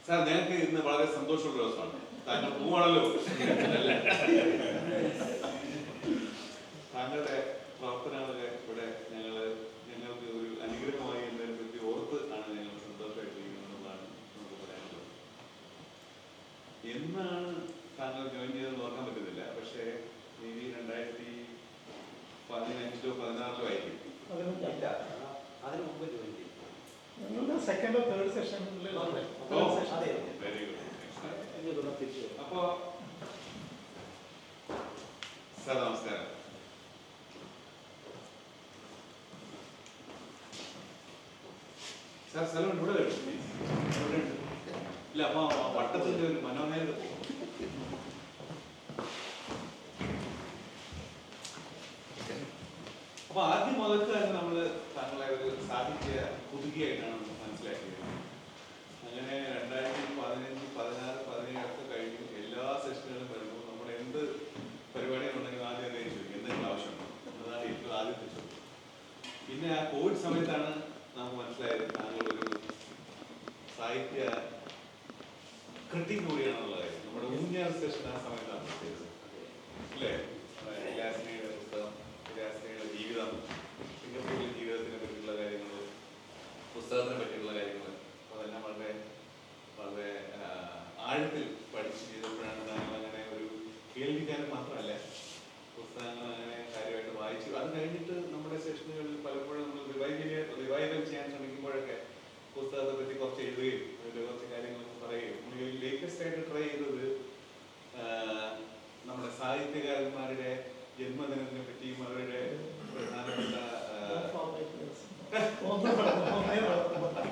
Sir ഞങ്ങൾക്ക് ഇന്ന് വളരെ സന്തോഷമുള്ള ദിവസമാണ്. താങ്കൾ പോവാണല്ലോ. താങ്കളുടെ പ്രവർത്തനങ്ങളൊക്കെ ഇവിടെ ഞങ്ങൾക്ക് ഒരു അനുഗ്രഹമായി എന്നതിനെ പറ്റി ഓർത്ത് ആണ് ഞങ്ങൾ സന്തോഷമായിട്ടിരിക്കുന്നതെന്നാണ് നമുക്ക് പറയാനുള്ളത്. എന്നാണ് താങ്കൾ ജോയിൻ ചെയ്തതെന്ന് ഓർക്കാൻ പറ്റുന്നില്ല. പക്ഷേ ഇനി 2015-16 ആയിരിക്കും. അതിന് മുമ്പ് ജോയിൻ ചെയ്തു. സെക്കൻഡോ തേർഡ് സെഷനിൽ. Very good. അപ്പോ സാർ നമസ്കാരം. സാർ സ്ഥലം ഇവിടെ ഇല്ല. അപ്പൊ വട്ടത്തിന്റെ ഒരു മനോഹാരിത. അപ്പൊ ആദ്യം മുതൽക്ക് തന്നെ നമ്മള് താങ്കളെ ഒരു സാഹിത്യ പുതുക്കിയായിട്ടാണ് മനസ്സിലാക്കിയത്. അങ്ങനെ 2015, 16, 17 കഴിഞ്ഞു എല്ലാ സെഷനുകളും വരുമ്പോൾ നമ്മുടെ എന്ത് പരിപാടികളുണ്ടെങ്കിലും ആദ്യം അറിയാൻ ചോദിക്കും എന്തെങ്കിലും ആവശ്യമുണ്ടോ എന്നതാണ് ഏറ്റവും ആദ്യത്തെ ചോദ്യം. പിന്നെ ആ കോവിഡ് സമയത്താണ് നമുക്ക് മനസ്സിലായത് താങ്കളൊരു സാഹിത്യ ക്രിട്ടിക് കൂടിയാണെന്നുള്ള കാര്യം. നമ്മുടെ ഊഞ്ഞാൽ സെഷൻ ആ സമയത്താണ് ചെയ്തത് അല്ലേ? വിലാസിനിയുടെ പുസ്തകം, വിലാസിനിയുടെ ജീവിതം, സിംഗപ്പൂരിലെ ജീവിതത്തിനെ പറ്റിയുള്ള കാര്യങ്ങൾ, പുസ്തകത്തിനെ പറ്റിയുള്ള കാര്യങ്ങൾ അതെല്ലാം വളരെ വളരെ ആഴത്തിൽ പഠിച്ച് ചെയ്തപ്പോഴാണ് താങ്കൾ അങ്ങനെ ഒരു കേൾവിക്കാരൻ മാത്രമല്ല പുസ്തകങ്ങൾ അങ്ങനെ കാര്യമായിട്ട് വായിച്ചു. അത് കഴിഞ്ഞിട്ട് നമ്മുടെ സെഷനുകളിൽ പലപ്പോഴും നമ്മൾ റിവൈവൽ ചെയ്യാൻ ശ്രമിക്കുമ്പോഴൊക്കെ പുസ്തകത്തെ പറ്റി കുറച്ച് എഴുതുകയും അതിൻ്റെ കുറച്ച് കാര്യങ്ങളൊക്കെ പറയുകയും നമ്മൾ ലേറ്റസ്റ്റ് ആയിട്ട് ട്രൈ ചെയ്തത് നമ്മുടെ സാഹിത്യകാരന്മാരുടെ ജന്മദിനത്തിനെ പറ്റിയും അവരുടെ പ്രധാനപ്പെട്ട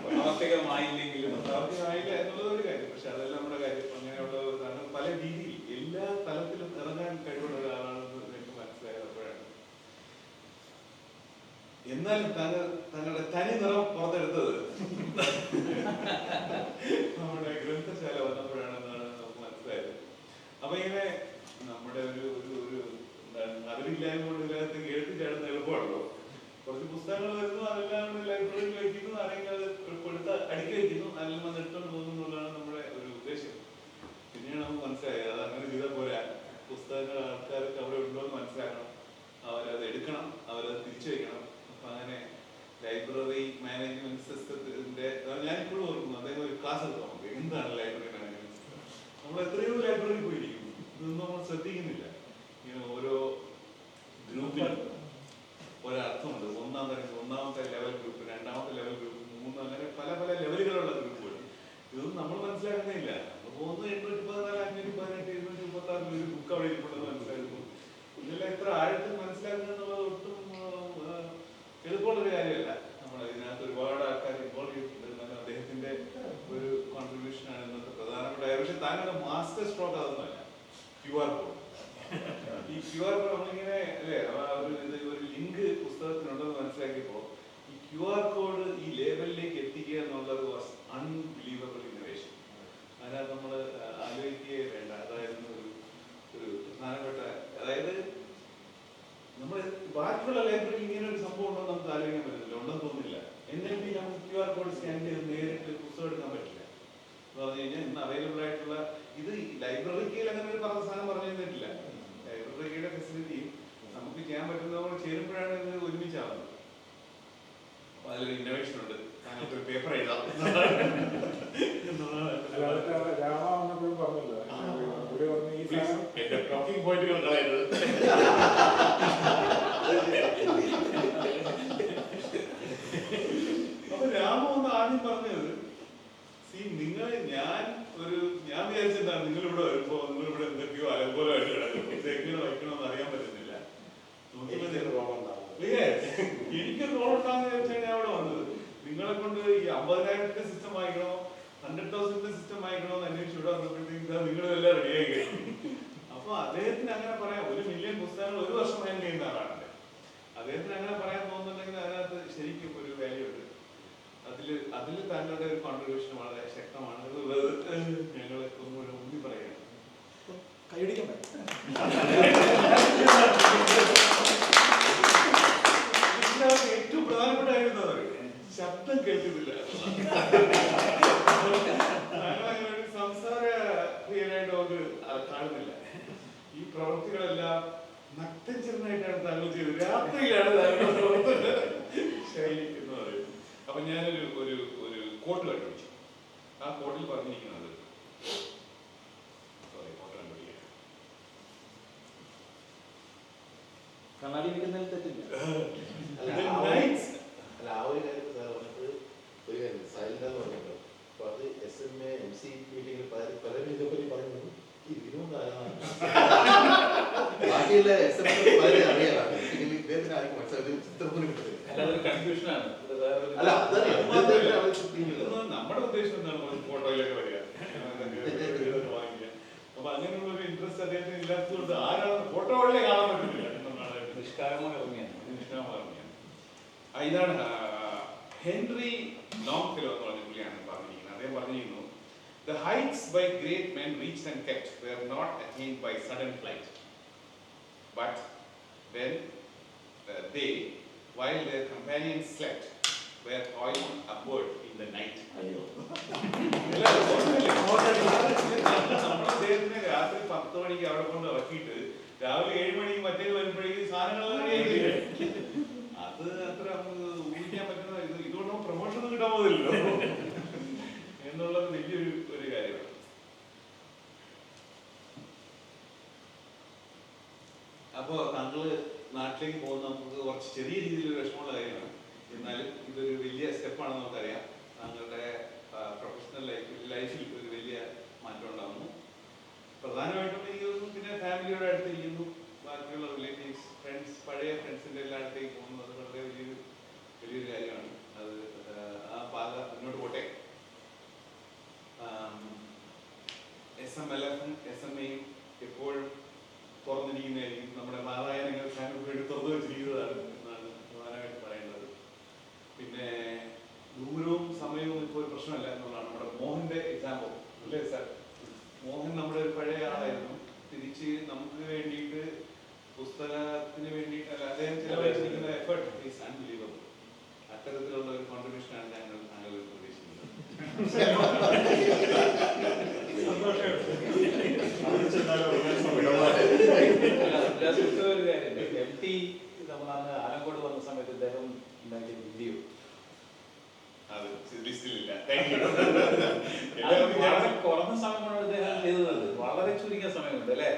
പ്രാവർത്തികമായില്ലെങ്കിലും പ്രാവർത്തികമായില്ല എന്നുള്ളത് ഒരു കാര്യം. പക്ഷെ അതെല്ലാം നമ്മുടെ കാര്യം അങ്ങനെയുള്ളതാണ്. പല രീതിയിൽ എല്ലാ തലത്തിലും ഇറങ്ങാൻ കഴിവുള്ള ഒരാളാണെന്ന് എനിക്ക് മനസ്സിലായപ്പോഴാണ്. എന്നാലും തങ്ങളുടെ തനി നിറം പുറത്തെടുത്തത് നമ്മുടെ ഗ്രന്ഥശാല വന്നപ്പോഴാണെന്നാണ് നമുക്ക് മനസ്സിലായത്. അപ്പൊ ഇങ്ങനെ നമ്മുടെ ഒരു അറിവില്ലായ്മ കൊണ്ട് ഇതിനകത്ത് എഴുതി ചേർന്ന് എളുപ്പമാണല്ലോ. കുറച്ച് പുസ്തകങ്ങൾ വരുന്നു, അതെല്ലാം ലൈബ്രറിയിൽ വയ്ക്കുന്നു, ആരെങ്കിലും അത് കൊടുത്ത് അടുക്കി വയ്ക്കുന്നു, അതെല്ലാം വന്ന് എടുത്തോണ്ട് പോകുന്നു എന്നുള്ളതാണ് നമ്മുടെ ഒരു ഉദ്ദേശം. പിന്നെയാണ് നമുക്ക് മനസ്സിലായത് അത് അങ്ങനെ ചെയ്താൽ പോരാ. പുസ്തകങ്ങൾ ആൾക്കാർക്ക് അവിടെ ഉണ്ടോ എന്ന് മനസ്സിലാക്കണം, അവരത് എടുക്കണം, അവരത് തിരിച്ചു വയ്ക്കണം. അപ്പൊ അങ്ങനെ ലൈബ്രറി മാനേജ്മെന്റ് സിസ്റ്റത്തിന്റെ ഞാനിപ്പോഴും ഓർക്കുന്നു അദ്ദേഹം ഒരു ക്ലാസ് എടുക്കാം. നമുക്ക് എന്താണ് ലൈബ്രറി മാനേജ്മെന്റ് സിസ്റ്റം? നമ്മൾ എത്രയോ ലൈബ്രറിയിൽ പോയിരിക്കുന്നു, ഇതൊന്നും നമ്മൾ ശ്രദ്ധിക്കുന്നില്ല. ഇങ്ങനെ ഓരോ ഗ്രൂപ്പിലും ഒരർത്ഥമുണ്ട്. ഒന്നാമത്തെ ലെവൽ ഗ്രൂപ്പ്, രണ്ടാമത്തെ ലെവൽ ഗ്രൂപ്പ്, മൂന്ന്, അങ്ങനെ പല പല ലെവലുകളുള്ള ഗ്രൂപ്പുകൾ. ഇതൊന്നും നമ്മൾ മനസ്സിലാക്കുന്നില്ല. നമ്മൾ പോകുന്നത് 814, 518, 736 ഒരു ബുക്ക് അവിടെ ഇരിപ്പുണ്ടെന്ന് മനസ്സിലാക്കുന്നു. ഇതെല്ലാം എത്ര ആഴത്തിൽ മനസ്സിലാക്കുക എന്നുള്ളത് ഒട്ടും എളുപ്പമുള്ളൊരു കാര്യമല്ല. നമ്മൾ ഇതിനകത്ത് ഒരുപാട് ആൾക്കാർ ഇൻവോൾവ് ചെയ്തിട്ടുണ്ട്. അദ്ദേഹത്തിന്റെ ഒരു കോൺട്രിബ്യൂഷൻ ആണ് ഇന്നത്തെ പ്രധാനപ്പെട്ട കാര്യം. പക്ഷെ താങ്കളുടെ മാസ്റ്റർ സ്ട്രോക്ക് അതൊന്നുമല്ല QR കോഡ്. ഈ QR കോഡ് നമ്മളിങ്ങനെ അല്ലേ ഒരു ലിങ്ക് പുസ്തകത്തിനുണ്ടെന്ന് മനസ്സിലാക്കിയപ്പോൾ ഈ QR കോഡ് ഈ ലേബലിലേക്ക് എത്തിക്കുക എന്നുള്ളത് വാസ് അൺബിലീവബിൾ ഇന്നോവേഷൻ. അതിനകത്ത് നമ്മൾ ആലോചിക്കുകയേ വേണ്ട. അതായത് ഒരു പ്രധാനപ്പെട്ട, അതായത് നമ്മൾ ബാക്കിയുള്ള ലൈബ്രറിയിൽ ഇങ്ങനെ ഒരു സംഭവം ഉണ്ടോ നമുക്ക് ആലോചിക്കാൻ പറ്റുന്നില്ല, ഉണ്ടെന്ന് തോന്നുന്നില്ല. NLP നമുക്ക് QR കോഡ് സ്കാൻ ചെയ്ത് നേരിട്ട് പുസ്തകം എടുക്കാൻ പറ്റില്ല എന്ന് പറഞ്ഞു കഴിഞ്ഞാൽ ഇന്ന് അവൈലബിൾ ആയിട്ടുള്ള ഇത് ലൈബ്രറിക്ക് അങ്ങനെ ഒരു പറഞ്ഞ സാധനം പറഞ്ഞു തന്നിട്ടില്ല. ലൈബ്രറിയുടെ ഫെസിലിറ്റി നമുക്ക് ചെയ്യാൻ പറ്റുന്നതോടെ ചേരുമ്പോഴാണ് ഇത് ഒരുമിച്ചാവുന്നത്. അപ്പൊ അതിലൊരു ഇന്നോവേഷൻ ഉണ്ട്. താങ്കൾക്ക് ഒരു പേപ്പർ എഴുതാം. എന്റെ ടോക്കിംഗ് പോയിന്റുകൾ കളയരുത്. അപ്പൊ രാമു ഒന്ന് ആദ്യം പറഞ്ഞത് നിങ്ങളെ ഞാൻ വിചാരിച്ചെന്താണ് നിങ്ങളിവിടെ വരുമ്പോ നിങ്ങളിവിടെ എന്തൊക്കെയോ അലങ്കോലമായിട്ട് കിടക്കും, ഇതെങ്ങനെ വയ്ക്കണമെന്ന് അറിയാൻ പറ്റുന്നില്ല. എനിക്കൊരു റോൾ ഉണ്ടാകുന്ന വിചാരിച്ചാൽ ഞാൻ അവിടെ വന്നത്. നിങ്ങളെ കൊണ്ട് ഈ 50,000 സിസ്റ്റം വായിക്കണോ 100,000 സിസ്റ്റം വായിക്കണോ എന്ന് അന്വേഷിച്ച് ഇവിടെ വന്നപ്പോഴത്തേക്കും നിങ്ങളെല്ലാം റെഡിയായി കഴിഞ്ഞു. അപ്പൊ അദ്ദേഹത്തിന് അങ്ങനെ പറയാം, 1 മില്യൺ പുസ്തകങ്ങൾ ഒരു വർഷം ഹാൻഡിൽ ചെയ്യുന്ന ആളാണ്. അദ്ദേഹത്തിന് അങ്ങനെ പറയാൻ തോന്നുന്നുണ്ടെങ്കിൽ അതിനകത്ത് ശരിക്കും ഒരു വാല്യൂ ഉണ്ട്. അതിൽ താങ്കളുടെ ഒരു കോൺട്രിബ്യൂഷൻ വളരെ ശക്തമാണ്. ഞങ്ങൾ ഒന്നുകൂടെ ഊന്നി പറയുകയാണ്. കൈയടിക്കാൻ ഏറ്റവും പ്രധാനപ്പെട്ട കാര്യം എന്താ പറയുക, ശബ്ദം കേൾക്കുന്നില്ല. ഈ പ്രവൃത്തികളെല്ലാം നഗ്നചിരനായിട്ടാണ് താങ്കൾ ചെയ്തത്, രാത്രിയിലാണ് താങ്കൾ ശൈലി എന്ന് പറയുന്നത്. അപ്പൊ ഞാനൊരു ഒരു ഒരു കോട്ട് കണ്ടുപിടിച്ചു. ആ കോട്ടിൽ പറഞ്ഞിരിക്കുന്നത്, സോറി കോട്ട് കണ്ടുപിടിക്കുക, കണ്ണാടി വെക്കുന്നതിൽ തെറ്റില്ല. അല്ല, ആ ഒരു കാര്യം സാർ പറഞ്ഞപ്പോൾ ഒരു കാര്യം സൈലന്റ് എന്ന് പറഞ്ഞല്ലോ. അപ്പൊ അത് SMA MC മീറ്റിംഗിൽ പലരും ഇതേപ്പറ്റി പറഞ്ഞു. ഈ വിനോദ് ആരാണ്? ബാക്കിയുള്ള SM പലരും അറിയാം. ഇദ്ദേഹത്തിന് ആർക്കും മനസ്സിലായി ചിത്രത്തിന് കിട്ടുന്നില്ല. അല്ല, നമ്മുടെ ഉദ്ദേശം എന്താണ്, ഫോട്ടോയിലൊക്കെ വരിക, വാങ്ങിക്കുക. അപ്പൊ അങ്ങനെയുള്ള ഒരു ഇൻട്രസ്റ്റ് അദ്ദേഹത്തിന് ഇല്ലാത്തതുകൊണ്ട് ആരാണ് ഫോട്ടോകളിലെ കാണാൻ പറ്റുന്നില്ല എന്നാണ് നിഷ്കാമകർമ്മിയാണ്. ഇതാണ് ഹെൻറി ലോങ്ഫെല്ലോ എന്ന് പറഞ്ഞ പുള്ളിയാണ് പറഞ്ഞിരിക്കുന്നത്. അദ്ദേഹം പറഞ്ഞിരിക്കുന്നു, the heights by great men reached and kept were not attained by sudden flight, but when they, while their companions slept, were toiling upward in the night. നമ്മൾ അദ്ദേഹത്തിനെ രാത്രി 10 മണിക്ക് അവിടെ കൊണ്ട് ഇറക്കിയിട്ട് രാവിലെ 7 മണിക്ക് മറ്റേ വരുമ്പോഴേക്കും സാധനങ്ങൾ അത് അത്ര നമുക്ക് ഊഹിക്കാൻ പറ്റുന്ന ഇതുകൊണ്ടോ പ്രൊമോഷൻ കിട്ടാൻ പോകില്ലല്ലോ എന്നുള്ളത് വലിയൊരു ഒരു കാര്യമാണ്. അപ്പോൾ താങ്കള് നാട്ടിലേക്ക് പോകുന്ന നമുക്ക് കുറച്ച് ചെറിയ രീതിയിലൊരു വിഷമമുള്ള കാര്യമാണ്. എന്നാലും ഇതൊരു വലിയ സ്റ്റെപ്പാണെന്ന് നമുക്കറിയാം. താങ്കളുടെ പ്രൊഫഷണൽ ലൈഫിൽ ഒരു വലിയ മാറ്റം ഉണ്ടാകുന്നു. പ്രധാനമായിട്ടും എനിക്ക് തോന്നുന്നു പിന്നെ ഫാമിലിയുടെ അടുത്തിരിക്കുന്നു, ബാക്കിയുള്ള റിലേറ്റീവ്സ്, ഫ്രണ്ട്സ്, പഴയ ഫ്രണ്ട്സിൻ്റെ എല്ലാ അടുത്തേക്ക് പോകുന്നു. അത് വളരെ വലിയൊരു കാര്യമാണ്. അത് ആ പാത മുന്നോട്ട് പോട്ടെ. SMLF-ഉം SMA-യും എപ്പോഴും തുറന്നിരിക്കുന്നതായിരിക്കും. നമ്മുടെ നാരായണങ്ങൾ ഫാനൊക്കെ തുറന്നു വെച്ചിരിക്കുന്നതാണ് എന്നാണ് പ്രധാനമായിട്ട് പറയേണ്ടത്. പിന്നെ ദൂരവും സമയവും ഇപ്പോൾ ഒരു പ്രശ്നമല്ല എന്നുള്ളതാണ്. നമ്മുടെ മോഹന്റെ എക്സാമ്പിൾ അല്ലേ സാർ? മോഹൻ നമ്മുടെ ഒരു പഴയ ആളായിരുന്നു. തിരിച്ച് നമുക്ക് വേണ്ടിയിട്ട് പുസ്തകത്തിന് വേണ്ടിയിട്ടല്ല അദ്ദേഹം ചിലവഴിച്ചിരിക്കുന്ന എഫേർട്ട് ഈസ് അൺബിലീവബിൾ. അത്തരത്തിലുള്ള ഒരു കോൺട്രിബ്യൂഷനാണ് താങ്കൾ പ്രതീക്ഷിക്കുന്നത്. ഒരു കാര്യം, MT നമ്മൾ അന്ന് ആലങ്കോട് വന്ന സമയത്ത് അദ്ദേഹം ഉണ്ടാക്കിയ വീഡിയോ അത് ലിസ്റ്റിലില്ല. കുറഞ്ഞ സമയം കൊണ്ട് അദ്ദേഹം ചെയ്തത്, വളരെ ചുരുങ്ങിയ സമയം കൊണ്ട് അല്ലേ?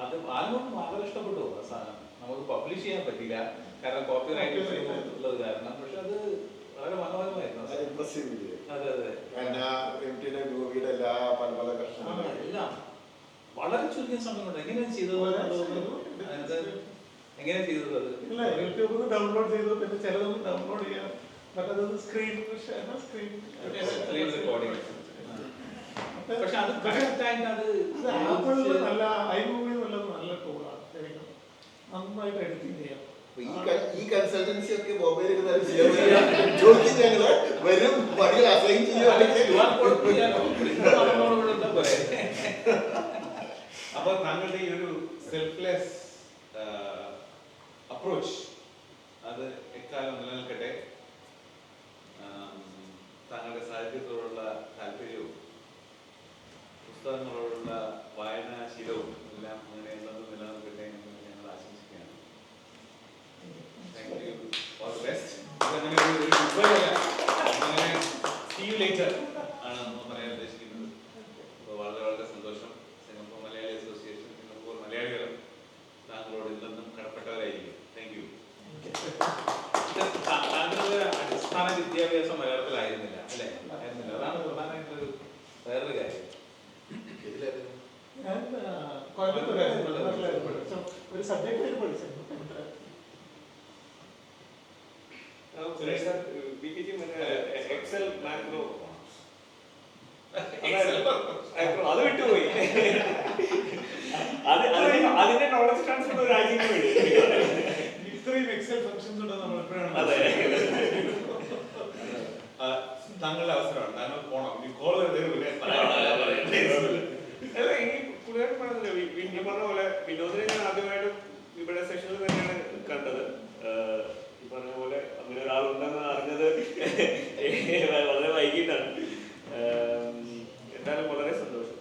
അത് ആലങ്കോട് വളരെ ഇഷ്ടപ്പെട്ടു ആ സാധനം. നമുക്ക് പബ്ലിഷ് ചെയ്യാൻ പറ്റില്ല കാരണം കോപ്പിറൈറ്റ് ഉള്ളത് കാരണം, പക്ഷെ അത് വളരെ മനോഹരമായിരുന്നു. അതെ അതെ, എല്ലാം വളരെ ചുരുങ്ങിയ സമയം കൊണ്ട് എങ്ങനെയാണ് ചെയ്തത്? എങ്ങനെ ചെയ്തത്? അത് ഇല്ല, യൂട്യൂബിൽ നിന്ന് ഡൗൺലോഡ് ചെയ്തു. പിന്നെ ചിലതൊന്നും ഡൗൺലോഡ് ചെയ്യാം, മറ്റേത് സ്ക്രീൻ റെക്കോർഡിംഗ്. പക്ഷെ അത് കറക്റ്റായിട്ട് അത് ആപ്പിളിൽ നല്ല iMovie എന്നുള്ളത് നല്ല ടൂളാണ്. ശരിക്കും നന്നായിട്ട് എഡിറ്റിംഗ് ചെയ്യാം. ഈ കൺസൾട്ടൻസി ഒക്കെ മൊബൈലിൽ ജോലി ഞങ്ങള് വരും പണികൾ അസൈൻ അപ്പൊ താങ്കളുടെ ഈ ഒരു സെൽഫ്ലെസ് അപ്രോച്ച് അത് എക്കാലം നിലനിൽക്കട്ടെ. താങ്കളുടെ സാഹിത്യത്തോടുള്ള താല്പര്യവും പുസ്തകങ്ങളോടുള്ള വായനാശീലവും എല്ലാം അങ്ങനെ നിലനിൽക്കട്ടെ എന്ന് ഞങ്ങൾ ആശംസിക്കുകയാണ്. Thank you, all the best. അങ്ങനെ ഒരു ഗുഡ്ബൈ അങ്ങനെ see you later ആണ് നമ്മൾ പറയാൻ ഉദ്ദേശിക്കുന്നത്. അപ്പോൾ വളരെ വളരെ സന്തോഷം. സിംഗപ്പൂർ മലയാളി അസോസിയേഷൻ, സിംഗപ്പൂർ മലയാളികളും താങ്കളോട് ഇല്ലെന്നും കടപ്പെട്ടവരായിരിക്കും. Thank you. താങ്കളുടെ അടിസ്ഥാന വിദ്യാഭ്യാസം മലയാളത്തിലായിരുന്നില്ല അല്ലേ? ആയിരുന്നില്ല. അതാണ് പ്രധാനമായിട്ടൊരു വേറൊരു കാര്യം. ഞാൻ കോയമ്പത്തൂരായിരുന്നു. ഒരു സബ്ജക്റ്റ് പഠിച്ചിരുന്നു. എക്സൽ മാക്രോ അത് വിട്ടുപോയി. അതിന്റെ നോളജ് ട്രാൻസ്ഫർ ഒരു രാജ്യത്തിന് വേണ്ടി ഇത്രയും എക്സൽ ഫംഗ്ഷൻസ് ഉണ്ടെന്ന് നമ്മൾ എപ്പോഴാണ് താങ്കളുടെ അവസരമാണ്. താങ്കൾ പോണം. ഈ കോൾ അല്ല, ഈ പുള്ളിയായിട്ട് പറഞ്ഞില്ല, ഈ പറഞ്ഞ പോലെ വിനോദിനെ ഞാൻ ആദ്യമായിട്ടും ഇവിടെ സെഷനിൽ തന്നെയാണ് കണ്ടത്. ഈ പറഞ്ഞ പോലെ അങ്ങനെ ഒരാളുണ്ടെന്ന് അറിഞ്ഞത് വളരെ വൈകിട്ടാണ്. എന്തായാലും വളരെ സന്തോഷം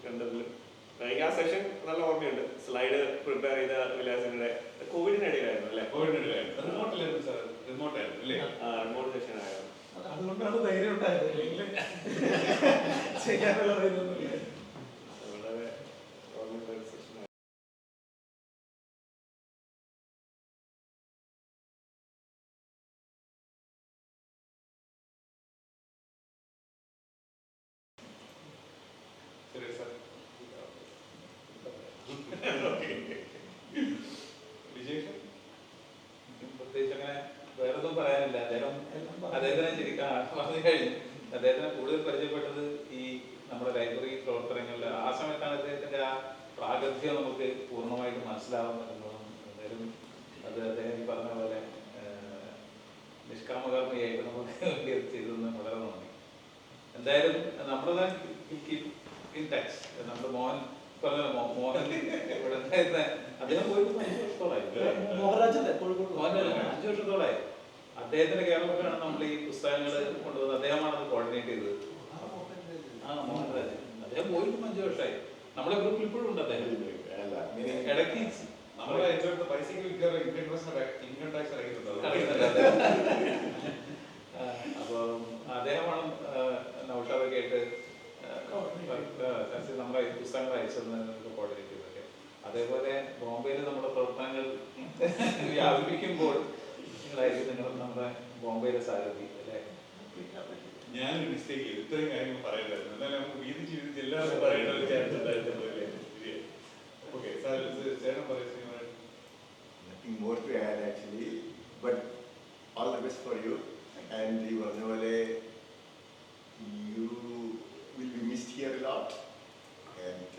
കണ്ടതിൽ. എനിക്ക് ആ സെഷൻ നല്ല ഓർമ്മ അതുകൊണ്ടാണ് ധൈര്യം ഉണ്ടായത്, അല്ലെങ്കിൽ ചെയ്യാനുള്ള ധൈര്യമൊന്നുമില്ല. വളരെ ഓർമ്മയുള്ള ഒരു സെഷൻ. ശരി സാർ. വിജേഷ് പ്രത്യേകിച്ച് അങ്ങനെ വേറൊന്നും പറയാനില്ല. അദ്ദേഹത്തിനെ ശരിക്കും പറഞ്ഞു കഴിഞ്ഞു. അദ്ദേഹത്തിനെ കൂടുതൽ പരിചയപ്പെട്ടത് ഈ നമ്മുടെ ലൈബ്രറി പ്രവർത്തനങ്ങളിൽ ആ സമയത്താണ് അദ്ദേഹത്തിന്റെ ആ പ്രാഗൽഭ്യം നമുക്ക് പൂർണ്ണമായിട്ട് മനസ്സിലാവുന്നതും അത് അദ്ദേഹം ഈ പറഞ്ഞ പോലെ നിഷ്കാമകർമ്മയായിട്ട് നമുക്ക് വേണ്ടി ചെയ്തതെന്ന് വളരെ നന്ദി. എന്തായാലും നമ്മുടെ ഇൻ ടച്ച് നമ്മുടെ മോഹൻ പറഞ്ഞ മോഹൻ ഇവിടെ ഉണ്ടായിരുന്ന അദ്ദേഹം പോയിട്ട് 5 വർഷത്തോളായി. മോഹൻ 5 വർഷത്തോളായി. അദ്ദേഹത്തിന്റെ കേരളത്തിലാണ് നമ്മൾ ഈ പുസ്തകങ്ങൾ കൊണ്ടുവന്നത്. അദ്ദേഹമാണ് അത് കോർഡിനേറ്റ് ചെയ്തത്. മോഹൻരാജ് അദ്ദേഹം പോയിട്ട് 5 വർഷമായി. നമ്മുടെ ഗ്രൂപ്പിൽ ഇപ്പോഴും ഉണ്ട് അദ്ദേഹം. ഇടയ്ക്ക് നമ്മളെ ഏറ്റവും പൈസക്ക് വിൽക്കാറ് ഇൻകം ടാക്സ് അറിയുന്നുണ്ട്. അപ്പൊ അദ്ദേഹമാണ് നൗഷാദൊക്കെ ആയിട്ട് നമ്മളെ പുസ്തകങ്ങൾ അയച്ചതെന്ന് കോർഡിനേറ്റ് ചെയ്തൊക്കെ. അതേപോലെ ബോംബെയിൽ നമ്മുടെ പ്രവർത്തനങ്ങൾ വ്യാപിപ്പിക്കുമ്പോൾ നിങ്ങൾ നമ്മുടെ ബോംബെയിലെ സാരഥി അല്ലേ? ഞാനൊരു മിസ്റ്റേക്ക് ചെയ്തു. ഇത്രയും കാര്യങ്ങൾ പറയണ്ടായിരുന്നു. എന്നാലും നമുക്ക് വീതിച്ച് എല്ലാവരും പറയേണ്ട ഒരു ചാൻസ് ഉണ്ടായിരുന്നു. ഓക്കെ സാർ, ചേട്ടൻ പറയുന്നത് nothing more to add actually, but all the best for you. And you will be missed here a lot, and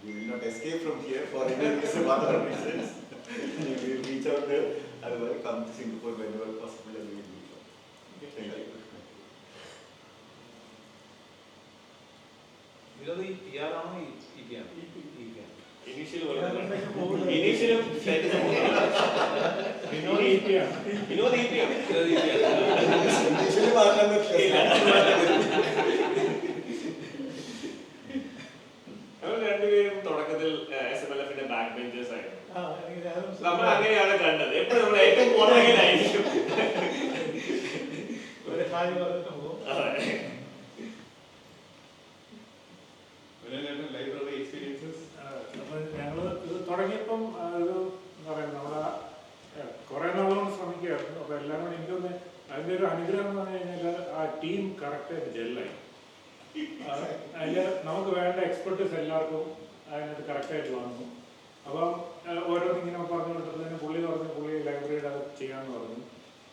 we will not escape from here for any reason, other reasons. You will reach out there, otherwise come to Singapore whenever possible, and we will reach out. Thank you. Vinod ഈ PR ആണോ EP ആണോ? ഇനീഷ്യലും Vinod ഈപ്പിയാണ്. Initially, മാറ്റാൻ പറ്റില്ല. നമ്മൾ രണ്ടുപേരും തുടക്കത്തിൽ SMLF-ന്റെ back benchers ആയിരുന്നു. ആ, എനിക്ക് ഞാനും നമ്മൾ അങ്ങനെയാണ് കണ്ടത്. എപ്പോഴും നമ്മൾ ഏറ്റവും പുറകിലായിരിക്കും. ഒരു ഹായ് പറഞ്ഞിട്ട് പോകും. Library experiences. അപ്പോൾ ഞങ്ങൾ ഇത് തുടങ്ങിയപ്പം ഒരു എന്താ പറയുക, നമ്മളെ കുറേ നാളുകൊണ്ട് ശ്രമിക്കുകയായിരുന്നു. അപ്പോൾ എല്ലാവരും കൂടി എനിക്കൊന്ന് അതിൻ്റെ ഒരു അനുഗ്രഹം എന്ന് പറഞ്ഞു കഴിഞ്ഞാൽ ആ ടീം കറക്റ്റായിട്ട് ജെല്ലായി. അതിൽ നമുക്ക് വേണ്ട എക്സ്പെർട്ടീസ് എല്ലാവർക്കും അതിനകത്ത് കറക്റ്റായിട്ട് വന്നു. അപ്പം ഓരോന്നിങ്ങനെ പറഞ്ഞു കൊടുത്തതിന് പുള്ളി ലൈബ്രറിയുടെ അത് ചെയ്യാമെന്ന് പറഞ്ഞു.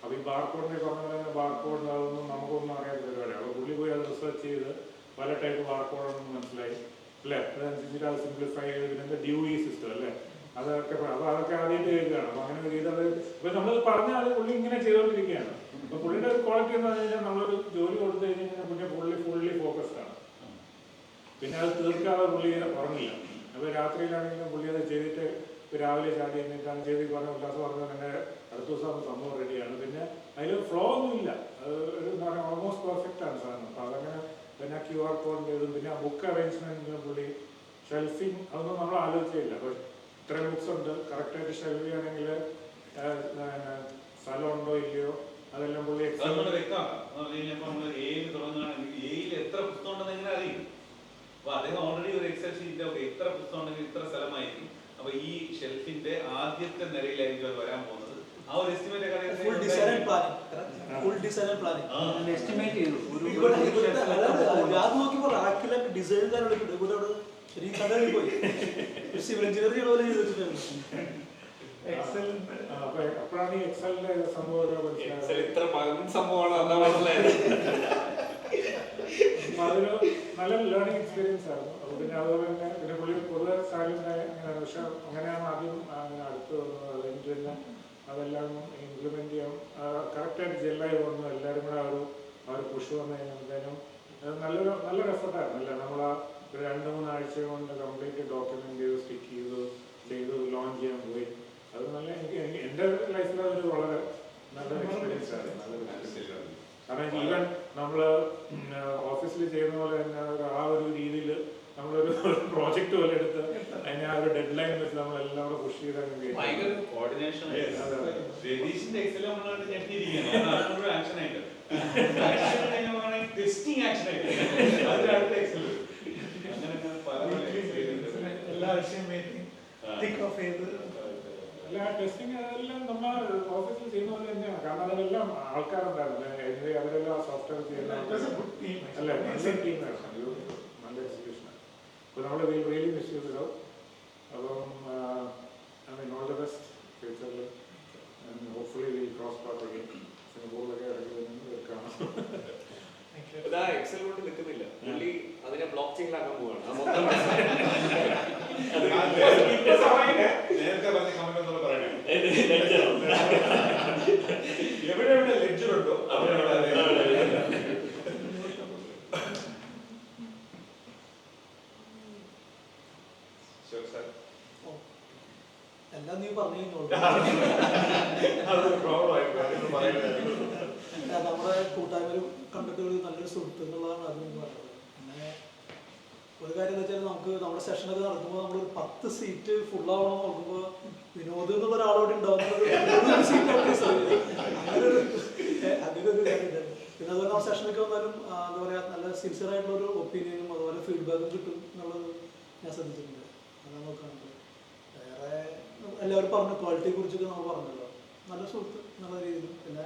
അപ്പോൾ ഈ ബാർകോഡിനെ പറഞ്ഞ പോലെ ബാർകോഡ് അതൊന്നും നമുക്കൊന്നും അറിയാത്ത പരിപാടിയാണ്. അപ്പോൾ പുള്ളി പോയി അത് റിസർച്ച് ചെയ്ത് പല ടൈപ്പ് ബാർകോഡൊന്നും മനസ്സിലായി അല്ലേ. അതനുസരിച്ചിട്ട് അത് സിംപ്ലിഫൈ ചെയ്ത് പിന്നെ ഡ്യൂയി സിസ്റ്റം അല്ലേ, അതൊക്കെ അപ്പോൾ അതൊക്കെ ആദ്യമായിട്ട് കേൾക്കുകയാണ്. അപ്പോൾ അങ്ങനെ ചെയ്തത് ഇപ്പോൾ നമ്മൾ പറഞ്ഞാൽ പുള്ളി ഇങ്ങനെ ചെയ്തുകൊണ്ടിരിക്കുകയാണ്. അപ്പോൾ പുള്ളിയുടെ ഒരു ക്വാളിറ്റി എന്ന് പറഞ്ഞു കഴിഞ്ഞാൽ നമ്മളൊരു ജോലി കൊടുത്തു കഴിഞ്ഞ് കഴിഞ്ഞാൽ പിന്നെ ഫുള്ളി ഫോക്കസ്ഡ് ആണ്. പിന്നെ അത് തീർക്കാതെ പുള്ളി ഉറങ്ങില്ല. അപ്പോൾ രാത്രിയിലാണെങ്കിലും പുള്ളി അത് ചെയ്തിട്ട് രാവിലെ ചാടി എന്നിട്ടാണ് ചെയ്ത് പറഞ്ഞ ഉല്ലാസം പറഞ്ഞാൽ തന്നെ അടുത്ത ദിവസം സംഭവം റെഡിയാണ്. പിന്നെ അതിൽ ഫ്ലോ ഒന്നുമില്ല. അത് ഒരു എന്താ പറയുക ഓൾമോസ്റ്റ് പെർഫെക്റ്റ് ആണ് സാധനം. അപ്പോൾ അതങ്ങനെ പിന്നെ QR കോഡിൻ്റെ ഇതും പിന്നെ ബുക്ക് അറേഞ്ച്മെൻറ്റിന് പുള്ളി ഷെൽഫിങ് അതൊന്നും നമ്മൾ ആലോചിച്ചില്ല. അപ്പോൾ ഇത്രയും ബുക്സ് ഉണ്ട്, കറക്റ്റായിട്ട് ഷെൽഫ് ചെയ്യുകയാണെങ്കിൽ സ്ഥലമുണ്ടോ ഇല്ലയോ അതെല്ലാം പുള്ളി എത്ര പുസ്തകം ഉണ്ടെന്ന് എങ്ങനെ അറിയും? അപ്പൊ അദ്ദേഹം ഓൾറെഡി ഒരു എക്സൽ ഷീറ്റ് എത്ര പുസ്തകം ഉണ്ടെങ്കിൽ ഇത്ര സ്ഥലമായിരിക്കും. അപ്പൊ ഈ ഷെൽഫിന്റെ ആദ്യത്തെ നിരയിലായിരിക്കും അത് വരാൻ പോകുന്നത്. ആ ഒരു estimate full design and planning estimate ചെയ്തു. അത് നോക്കിയപ്പോൾ റാക്കിലൊക്കെ ഡിസൈൻ ഇവിടെ ശരിക്കും കടകളിൽ പോയി സിവിൽ എഞ്ചിനീയർ ചെയ്യണ പോലെ ചെയ്ത് വെച്ചിട്ടുണ്ട്. അപ്പോഴാണ് ഈ എക്സലിന്റെ സംഭവം ഇത്ര സംഭവമാണ് എന്താ മനസ്സിലായത്. അതൊരു നല്ല ലേണിംഗ് എക്സ്പീരിയൻസ് ആയിരുന്നു. അപ്പോൾ പിന്നെ അതുപോലെ തന്നെ പിന്നെ പുള്ളി പൊതുവെ സൈലന്റ് അങ്ങനെയാണ്. പക്ഷെ അങ്ങനെയാണ് ആദ്യം അങ്ങനെ അടുത്ത് വന്നത്. അതിന് പിന്നെ അതെല്ലാം ഇംപ്ലിമെന്റ് ചെയ്യാൻ കറക്റ്റായിട്ട് ജെല്ലായി വന്നു. എല്ലാവരും കൂടെ ആ ഒരു പുഷ് വന്നു കഴിഞ്ഞപ്പോഴത്തേനും നല്ലൊരു എഫർട്ടായിരുന്നു. അല്ല നമ്മൾ ഒരു 2-3 ആഴ്ച കൊണ്ട് കംപ്ലീറ്റ് ഡോക്യുമെന്റ് ചെയ്ത് സ്റ്റിക്ക് ചെയ്ത് ലോഞ്ച് ചെയ്യാൻ പോയി. അത് നല്ല എനിക്ക് എൻ്റെ ലൈഫിൽ അതൊരു വളരെ നല്ലൊരു എക്സ്പീരിയൻസ് ആയിരുന്നു. കാരണം ഈവൻ നമ്മൾ ഓഫീസിൽ ചെയ്യുന്ന പോലെ തന്നെ ആ ഒരു രീതിയിൽ നമ്മളൊരു പ്രോജക്റ്റ് പോലെ എടുത്ത് അതിനെ ആ ഒരു ഡെഡ് ലൈൻ വെച്ച് നമ്മളെല്ലാം കൂടെ പുഷ് ചെയ്ത് ഭയങ്കര കോർഡിനേഷൻ രതീഷിന്റെ എക്സൽ നമ്മളാണ് ഞെട്ടിയിരിക്കുന്നത്. ഒരു ആക്ഷൻ ആയിട്ട് ടെസ്റ്റിംഗ് ആക്ഷൻ ആയിട്ട് അതിന്റെ അടുത്ത എക്സൽ അങ്ങനെ പല എല്ലാ ആഴ്ചയും മീറ്റിംഗ് ടിക്ക് ഓഫ് ചെയ്ത് എല്ലാ ടെസ്റ്റിംഗ് അതെല്ലാം നമ്മൾ ഓഫീസിൽ ചെയ്യുന്ന പോലെ തന്നെയാണ്. കാരണം അതിലെല്ലാം ആൾക്കാരുണ്ടായിരുന്നു. എനിവേ അവരെല്ലാം സോഫ്റ്റ്വെയർ ചെയ്യുന്ന അല്ല നല്ല ടീമായിരുന്നു. നല്ല എക്സിക്യൂഷനാണ്. അപ്പോൾ നമ്മൾ റിയലി മിസ് ചെയ്തോ. അപ്പം I mean all the best ഫ്യൂച്ചറിൽ. Hopefully will cross path again. സിംഗപ്പൂരിലൊക്കെ ഇടയ്ക്ക് വരുന്നത് കാണാം. ഇതാ എക്സൽ കൊണ്ട് നിൽക്കുന്നില്ല. പുള്ളി അതിനെ ബ്ലോക്ക് ചെയിനിലാക്കാൻ പോവാണ്. ആ മൊത്തം നേരത്തെ പറഞ്ഞ കമന്റ് ഒന്നും പറയണേ. എവിടെ എവിടെ ലെഡ്ജർ ഉണ്ടോ അവിടെ എല്ലാം നീ പറഞ്ഞു കഴിഞ്ഞോളൂ. നമ്മുടെ കൂട്ടായ്മ കണ്ടിട്ട് ഒരു നല്ലൊരു സുഹൃത്ത് എന്നുള്ളതാണ് അത് പറഞ്ഞത്. പിന്നെ ഒരു കാര്യം എന്ന് വെച്ചാൽ നമുക്ക് നമ്മുടെ സെഷനൊക്കെ നടക്കുമ്പോൾ നമ്മളൊരു 10 സീറ്റ് ഫുള്ളാവണം നോക്കുമ്പോൾ വിനോദ് എന്നുള്ള ഒരാളോട് ഉണ്ടാവുന്നത് അങ്ങനെ ഒരു കാര്യം. പിന്നെ അതുപോലെ നമ്മുടെ സെഷനൊക്കെ വന്നാലും എന്താ പറയുക നല്ല സിൻസിയർ ആയിട്ടുള്ള ഒരു ഒപ്പീനിയനും അതുപോലെ ഫീഡ്ബാക്കും കിട്ടും എന്നുള്ളത് ഞാൻ ശ്രദ്ധിച്ചിട്ടുണ്ട്. അതാണ് നോക്കാറുണ്ട്. വേറെ എല്ലാവരും പറഞ്ഞു ക്വാളിറ്റിയെ കുറിച്ചൊക്കെ നമ്മൾ പറഞ്ഞല്ലോ. നല്ല സുഹൃത്ത് എന്നുള്ള രീതിയിൽ. പിന്നെ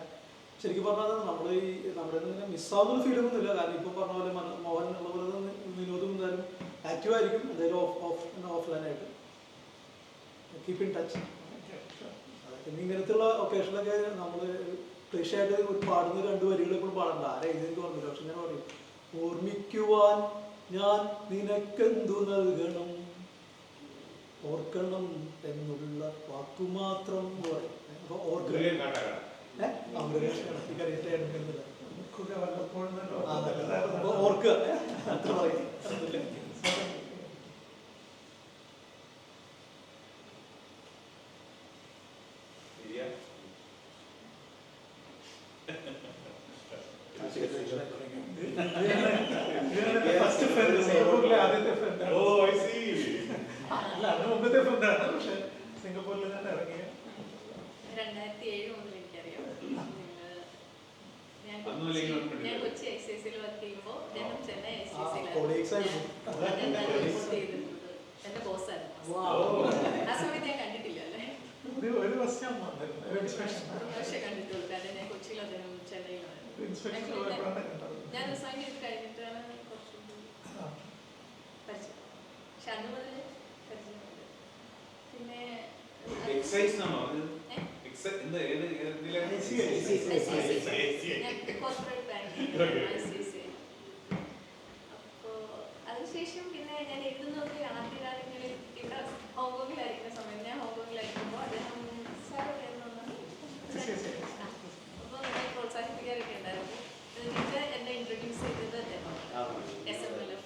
ശരിക്കും പറഞ്ഞാൽ നമ്മൾ ഈ നമ്മുടെ ഇങ്ങനെ മിസ്സാവുന്നൊരു ഫീലൊന്നും ഇല്ല. കാരണം ഇപ്പം പറഞ്ഞ പോലെ മോഹൻ ഉള്ള പോലെ തന്നെ വിനോദം എന്തായാലും ആക്റ്റീവായിരിക്കും. എന്തായാലും ഓഫ്ലൈനായിട്ട് കീപ്പ് ഇൻ ടച്ച്. പിന്നെ ഇങ്ങനത്തെയുള്ള ഒക്കേഷനിലൊക്കെ നമ്മൾ തീർച്ചയായിട്ട് പാടുന്ന 2 വരികൾ എപ്പോഴും പാടണ്ട. ആരെ എഴുതിയെന്ന് പറഞ്ഞില്ല. പക്ഷെ ഞാൻ പറയും ഓർമ്മിക്കുവാൻ ഞാൻ നിനക്കെന്തു നൽകണം, ഓർക്കണം എന്നുള്ള വാക്കുമാത്രം എന്ന് പറയും. അപ്പൊ ഓർക്കുക അത്ര പറയും. മുമ്പത്തെ ഫ്രണ്ടാണ്. പക്ഷെ സിംഗപ്പൂരിൽ തന്നെ ഇറങ്ങിയ 2007 മുതൽ എനിക്കറിയാം. ഞാൻ കൊച്ചി ഐസിഐസിയിൽ വർക്ക് ചെയ്യുമ്പോൾ അദ്ദേഹം ചെന്നൈ ഐസിഐസിയിലായിരുന്നു. എന്റെ ബോസായിരുന്നു. ആ സമയത്ത് ഞാൻ കണ്ടിട്ടില്ല അല്ലേ. ഒരു വർഷം കണ്ടിട്ടുള്ളൂ. കാരണം ഞാൻ കൊച്ചിയിൽ അദ്ദേഹം ചെന്നൈയിലായിരുന്നു. ഞാൻ റിസൈൻ ചെയ്ത് കഴിഞ്ഞിട്ടാണ് കുറച്ചുകൂടി പരിചയം. പക്ഷെ അന്ന് മുതൽ പരിചയമുണ്ട്. പിന്നെ എക്സൈസ് ആണോ? Corporate banking. അപ്പോൾ അതിനുശേഷം പിന്നെ ഞാൻ എഴുതുന്നതൊക്കെ ആദ്യകാലങ്ങളിൽ ഇവിടെ ഹോങ്കോങ്ങിലായിരിക്കുന്ന സമയത്ത് ഞാൻ ഹോങ്കോങ്ങിലായിരിക്കുമ്പോൾ അദ്ദേഹം സാർ അപ്പോൾ എന്നെ പ്രോത്സാഹിപ്പിക്കാറൊക്കെ ഉണ്ടായിരുന്നു. എന്നിട്ട് എന്നെ ഇൻട്രൊഡ്യൂസ് ചെയ്തത് അദ്ദേഹം SMLF.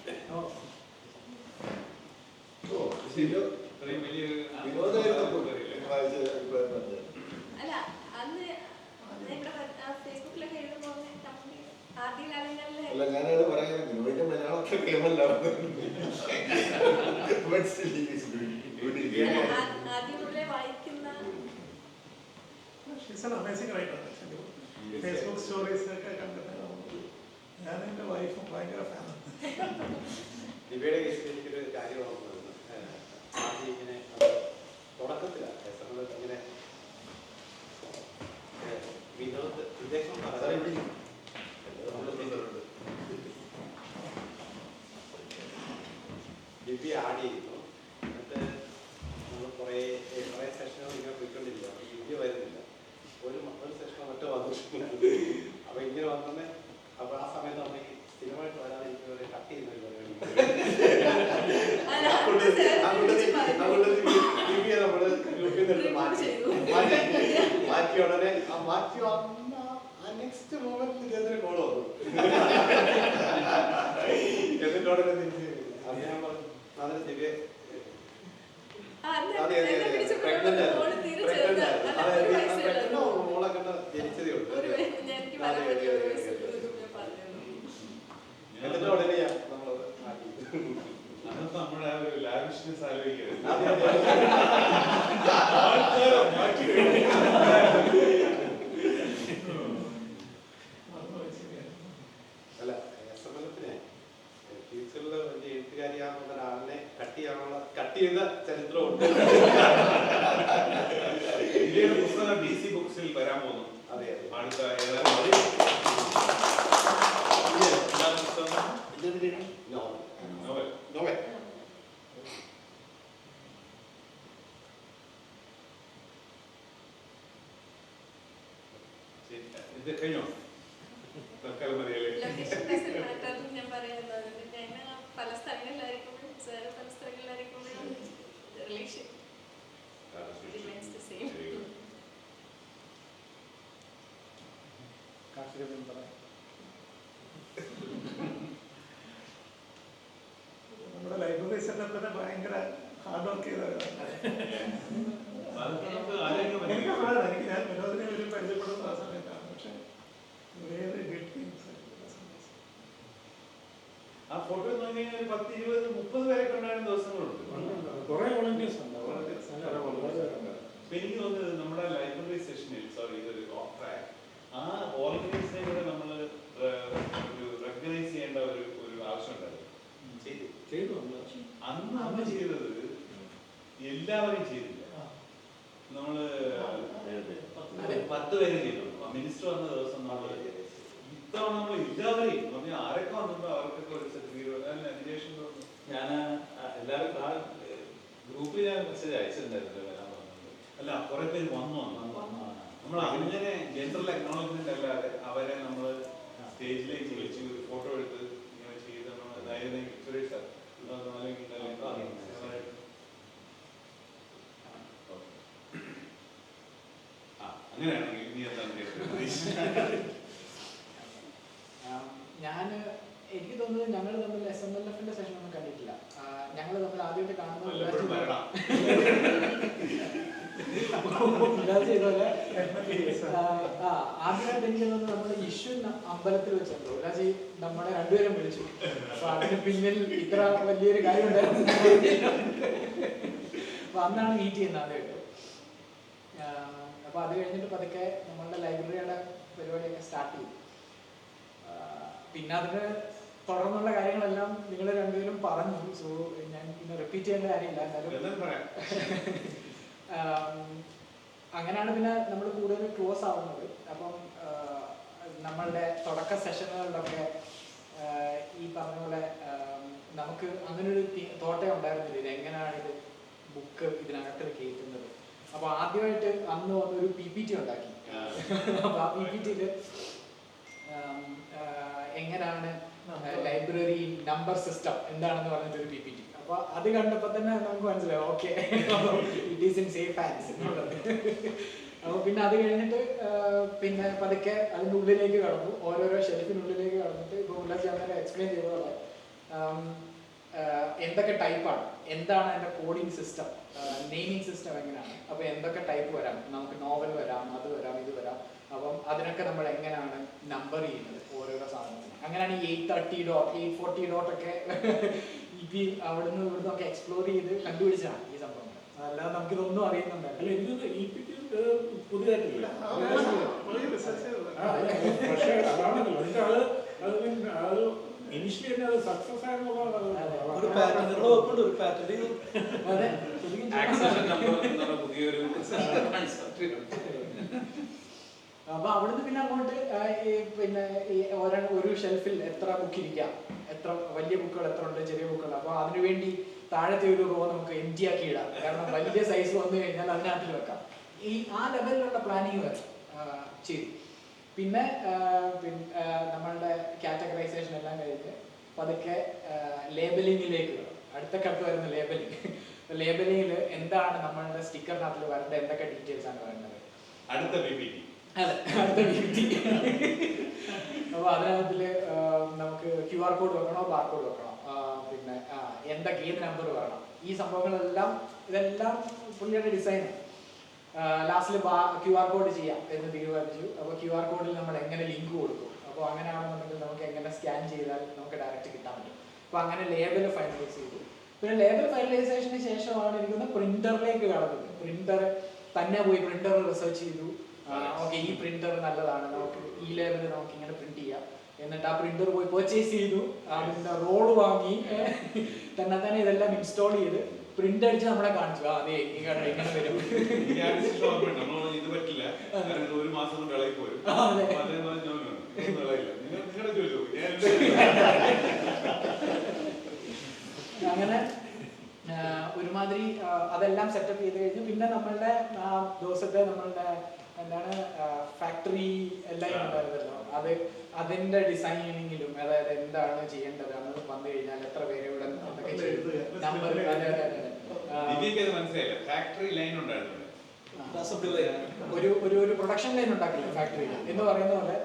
അല്ല അന്ന് ഇവിടെ ഫേസ്ബുക്കിലൊക്കെ എഴുതുമ്പോൾ ആദ്യകാലങ്ങളിൽ ഞാനത് പറയാൻ വിനോദിന്റെ മലയാളമൊക്കെ കേമല്ല. ആദ്യം മുതലേ വായിക്കുന്ന ഫേസ്ബുക്ക് സ്റ്റോറീസ് ഒക്കെ കണ്ടിട്ട് ഞാൻ എൻ്റെ വൈഫും ഭയങ്കര ഫാനാണ്. ദിവ്യയുടെ കേസിൽ എനിക്കൊരു കാര്യം ഓർമ്മ ആദ്യം ഇങ്ങനെ തുടക്കത്തിലാണ് ഇങ്ങനെ വിനോദ് വിദേശം ദിവ്യ ആഡ് ചെയ്യുന്നു. എന്നിട്ട് നമ്മൾ കുറേ സെഷനുകൾ ഇങ്ങനെ പോയിക്കൊണ്ടിരിക്കുക. അപ്പോൾ ദിവ്യ വരുന്നില്ല. ഒരു സെഷൻ മറ്റോ വന്നു. അപ്പോൾ ഇങ്ങനെ വന്നെ. അപ്പോൾ ആ സമയത്ത് നമ്മൾ ഈ സ്ഥിരമായിട്ട് വരാതെ എനിക്ക് ഒരു കട്ട് ചെയ്യുന്ന ഒരു പരിപാടി. അതുകൊണ്ട് ദിവ്യ നമ്മൾ ഗ്രൂപ്പിൽ നിന്ന് മാറ്റി ഉടനെ ആ മാറ്റി വന്ന ആ നെക്സ്റ്റ് മൊമെന്റിൽ ഇതേതൊരു കോൾ വന്നു. എന്നിട്ട് ഉടനെ തിരിച്ച് അത് ഞാൻ പറഞ്ഞു അതിന് ദിവ്യ മോളെ കണ്ട ജനിച്ചതേ ഉള്ളൂ. എന്നിട്ട് ഉടനെ നമ്മളത് മാറ്റി. സെൽഫിഷ്നെസ് ആലോചിക്കരുത്. അതെ, അതെ. ആൾക്കാരെ മാറ്റി അല്ല SMLത്തിന് ഫ്യൂച്ചറിൽ വലിയ എഴുത്തുകാരിയാകുന്ന ഒരാളിനെ കട്ട് ചെയ്ത ചരിത്രമുണ്ട്. ഇന്ത്യയുടെ പുസ്തകം DC ബുക്സിൽ വരാൻ പോകുന്നു. അതെ, അതെ. അടുത്ത ഏതാനും നോവൽ. നോവൽ. ഇത് കഴിഞ്ഞോ? തൽക്കാലം മതിയല്ലേ? ലൊക്കേഷൻ ഡസൻ മാറ്റർ ഞാൻ പറയുന്നത്. ഞാൻ പല സ്ഥലങ്ങളിലായിരിക്കുമ്പോഴും സാറ് പല സ്ഥലങ്ങളിലായിരിക്കുമ്പോഴും റിലേഷൻ റിമെയിൻസ് ദ സെയിം. കാർഷിക പിന്തുണ നമ്മുടെ ലൈബ്രറി സെറ്റപ്പിനെ ഭയങ്കര ഹാർഡ് വർക്ക് ചെയ്തവരാണ്. നമുക്ക് ആലോചിക്കാൻ എനിക്ക് പറ്റില്ല. പാടാണ്. എനിക്ക് ഞാൻ വിനോദിനെ ഒരു പരിചയപ്പെടുന്ന ആ സമയത്താണ്. പക്ഷെ ആ ഫോട്ടോ നോക്കി കഴിഞ്ഞാൽ 10, 20, 30 പേരൊക്കെ ഉണ്ടായിരുന്ന ദിവസങ്ങളുണ്ട്. കുറെ വോളണ്ടിയേഴ്സ് ഉണ്ട്. അപ്പൊ എനിക്ക് തോന്നുന്നത് നമ്മുടെ ലൈബ്രറി സെഷനിൽ, സോറി ഇതൊരു ഓഫ് ട്രാക്ക്, ആ ഓർഗനൈസിനെ കൂടെ നമ്മൾ ഒരു റെക്കഗ്നൈസ് ചെയ്യേണ്ട ഒരു ആവശ്യം ഉണ്ടായിരുന്നു. ചെയ്തു അന്ന് ചെയ്തത് എല്ലാവരും ചെയ്തില്ല. നമ്മള് 10 പേര് ചെയ്തു. മിനിസ്റ്റർ വന്ന ദിവസം നമ്മള് ഇത്തവണ നമ്മൾ എല്ലാവരെയും പറഞ്ഞാൽ ആരൊക്കെ വന്നിട്ടോ അവർക്കൊക്കെ ഒരു സർട്ടിഫിക്കറ്റ് തോന്നുന്നു. ഞാൻ എല്ലാവരും ആ ഗ്രൂപ്പിൽ ഞാൻ മെസ്സേജ് അയച്ചിട്ടുണ്ടായിരുന്നു വരാൻ പറഞ്ഞത്. അല്ല കുറെ പേര് വന്നു നമ്മൾ അങ്ങനെ ജനറൽ അക്നോളജ്മെന്റ് അല്ലാതെ അവരെ നമ്മൾ സ്റ്റേജിലേക്ക് വിളിച്ച് ഒരു ഫോട്ടോ എടുത്ത് ഇങ്ങനെ ചെയ്ത് അതായത് സുരേഷ് സാർ അങ്ങനെയാണെങ്കിൽ ഇനി എന്താണ് ഞാൻ എനിക്ക് തോന്നുന്നത് ഞങ്ങൾ തമ്മിൽ SMLFന്റെ സെഷൻ ഒന്നും കണ്ടിട്ടില്ല. ഞങ്ങൾ തമ്മിൽ ആദ്യമായിട്ട് കാണുന്നത് ചെയ്തോലെ ആദ്യമായിട്ട് എനിക്ക് തോന്നുന്നത് നമ്മുടെ ഇഷ്യൂ അമ്പലത്തിൽ വെച്ചോ ഉല്ലാജി നമ്മളെ രണ്ടുപേരും വിളിച്ചു. അപ്പൊ അതിന് പിന്നിൽ ഇത്ര വലിയൊരു കാര്യം ഉണ്ടായിരുന്നു. അപ്പൊ അന്നാണ് മീറ്റ് ചെയ്യുന്നത് ആദ്യമായിട്ട്. അപ്പൊ അത് കഴിഞ്ഞിട്ട് പതുക്കെ നമ്മളുടെ ലൈബ്രറിയുടെ പരിപാടിയൊക്കെ സ്റ്റാർട്ട് ചെയ്തു. പിന്നെ അതിന് തുടർന്നുള്ള കാര്യങ്ങളെല്ലാം നിങ്ങൾ രണ്ടുപേരും പറഞ്ഞു. സോ ഞാൻ പിന്നെ റിപ്പീറ്റ് ചെയ്യേണ്ട കാര്യമില്ല. എന്നാലും അങ്ങനെയാണ് പിന്നെ നമ്മൾ കൂടുതൽ ക്ലോസ് ആവുന്നത്. അപ്പം നമ്മളുടെ തുടക്ക സെഷനുകളിലൊക്കെ ഈ പറഞ്ഞ പോലെ നമുക്ക് അങ്ങനൊരു തോട്ടേ ഉണ്ടായിരുന്നില്ല. ഇത് എങ്ങനെയാണ് ഇത് ബുക്ക് ഇതിനകത്ത് കയറ്റുന്നത്. അപ്പൊ ആദ്യമായിട്ട് അന്ന് വന്നൊരു PPT ഉണ്ടാക്കി. അപ്പൊ ആ PPTയില് എങ്ങനെയാണ് ലൈബ്രറി നമ്പർ സിസ്റ്റം എന്താണെന്ന് പറഞ്ഞിട്ടൊരു PPT. അപ്പൊ അത് കണ്ടപ്പോ തന്നെ നമുക്ക് മനസ്സിലായി okay it is in safe hands എന്നുള്ളത്. അപ്പൊ പിന്നെ അത് കഴിഞ്ഞിട്ട് പിന്നെ പതുക്കെ അതിൻ്റെ ഉള്ളിലേക്ക് കടന്നു. ഓരോരോ ഷെൽഫിനുള്ളിലേക്ക് കടന്നിട്ട് ഇപ്പൊ ഉല്ലാസ് അങ്ങനെ എക്സ്പ്ലെയിൻ ചെയ്ത പോലെ എന്തൊക്കെ ടൈപ്പാണ്, എന്താണ് അതിൻ്റെ കോഡിംഗ് സിസ്റ്റം, നെയിമിംഗ് സിസ്റ്റം എങ്ങനെയാണ്, അപ്പോൾ എന്തൊക്കെ ടൈപ്പ് വരാം, നമുക്ക് നോവൽ വരാം, അത് വരാം, ഇത് വരാം. അപ്പം അതിനൊക്കെ നമ്മൾ എങ്ങനെയാണ് നമ്പർ ചെയ്യുന്നത് ഓരോരോ സാധനത്തിന്. അങ്ങനെയാണ് ഈ 830 840 ഡോട്ടൊക്കെ അവിടുന്ന് ഇവിടുന്നൊക്കെ എക്സ്പ്ലോർ ചെയ്ത് കണ്ടുപിടിച്ചാണ് ഈ സംഭവം. അല്ലാതെ നമുക്കിതൊന്നും അറിയുന്നുണ്ടല്ലോ. പുതിയതായിട്ടില്ല. പക്ഷേ അതാണല്ലോ അത് ഇനിഷ്യലി തന്നെ അത് സക്സസ് ആയെന്നുള്ളത്. അപ്പൊ അവിടുന്ന് പിന്നെ അങ്ങോട്ട് പിന്നെ ഒരു ഷെൽഫിൽ എത്ര ബുക്ക് ഇരിക്കാം, എത്ര വലിയ ബുക്കുകൾ എത്ര ഉണ്ട്, ചെറിയ ബുക്കുകൾ. അപ്പൊ അതിനുവേണ്ടി താഴത്തെ ഒരു റോ നമുക്ക് empty ആക്കി ഇടാം. കാരണം വലിയ സൈസ് വന്നു കഴിഞ്ഞാൽ അതിനകത്തിൽ വെക്കാം. ആ ലെവലിലുള്ള പ്ലാനിങ് വരെ ചെയ്തു. പിന്നെ നമ്മളുടെ കാറ്റഗറൈസേഷൻ എല്ലാം കഴിഞ്ഞ് പതുക്കെ ലേബലിങ്ങിലേക്ക് വരും. അടുത്ത കട്ട് വരുന്ന ലേബലിംഗ്. ലേബലിങ്ങിൽ എന്താണ് നമ്മളുടെ സ്റ്റിക്കറിനകത്തിൽ വരേണ്ട എന്തൊക്കെ ഡീറ്റെയിൽസ് ആണ് വേണ്ടത്. അടുത്ത PPT. അതെ, അടുത്ത PPT. അപ്പോൾ അതിനകത്തിൽ നമുക്ക് QR കോഡ് വെക്കണോ, ബാർ കോഡ് വെക്കണോ, പിന്നെ എന്തൊക്കെ ഏത് നമ്പർ വരണം, ഈ സംഭവങ്ങളെല്ലാം ഇതെല്ലാം പുള്ളിയുടെ ഡിസൈനാണ്. ലാസ്റ്റിൽ QR കോഡ് ചെയ്യാം എന്ന് തീരുമാനിച്ചു. അപ്പോൾ QR കോഡിൽ നമ്മൾ എങ്ങനെ ലിങ്ക് കൊടുക്കും, അപ്പോൾ അങ്ങനെയാണെന്നുണ്ടെങ്കിൽ നമുക്ക് എങ്ങനെ സ്കാൻ ചെയ്താൽ നമുക്ക് ഡയറക്റ്റ് കിട്ടാൻ പറ്റും. അപ്പോൾ അങ്ങനെ ലേബൽ ഫൈനലൈസ് ചെയ്തു. പിന്നെ ലേബൽ ഫൈനലൈസേഷന് ശേഷമാണ് എനിക്കൊന്ന് പ്രിന്ററിലേക്ക് കടന്നത്. പ്രിന്റർ തന്നെ പോയി പ്രിന്റർ റിസർച്ച് ചെയ്തു. ഓക്കെ, ഈ പ്രിന്റർ നല്ലതാണ്, നമുക്ക് ഈ ലേബൽ നമുക്ക് ഇങ്ങനെ പ്രിന്റ് ചെയ്യാം. എന്നിട്ട് ആ പ്രിന്റർ പോയി പർച്ചേസ് ചെയ്തു, അതിൻ്റെ റോള് വാങ്ങി തന്നെ ഇതെല്ലാം ഇൻസ്റ്റാൾ ചെയ്ത് പ്രിന്റ് അടിച്ച് നമ്മളെ കാണിച്ചു. അതെ ഇങ്ങനെ വരും. ഇത് പറ്റില്ല, ഒരു മാസം കൊണ്ട് ഇളകി പോരും. അങ്ങനെ ഒരുമാതിരി അതെല്ലാം സെറ്റപ്പ് ചെയ്ത് കഴിഞ്ഞു. പിന്നെ നമ്മളുടെ ആ ദിവസത്തെ നമ്മളുടെ എന്താണ് ഫാക്ടറി എല്ലാം ഉണ്ടായിരുന്നല്ലോ, അതിന്റെ ഡിസൈനിങ്ങിലും, അതായത് എന്താണ് ചെയ്യേണ്ടത്, അന്ന് വന്നു കഴിഞ്ഞാൽ എത്ര പേര് ഇവിടെ നമ്പർ ഒരു പ്രൊഡക്ഷൻ ലൈൻ ഉണ്ടാക്കില്ല ഫാക്ടറിയിൽ എന്ന് പറയുന്ന പോലെ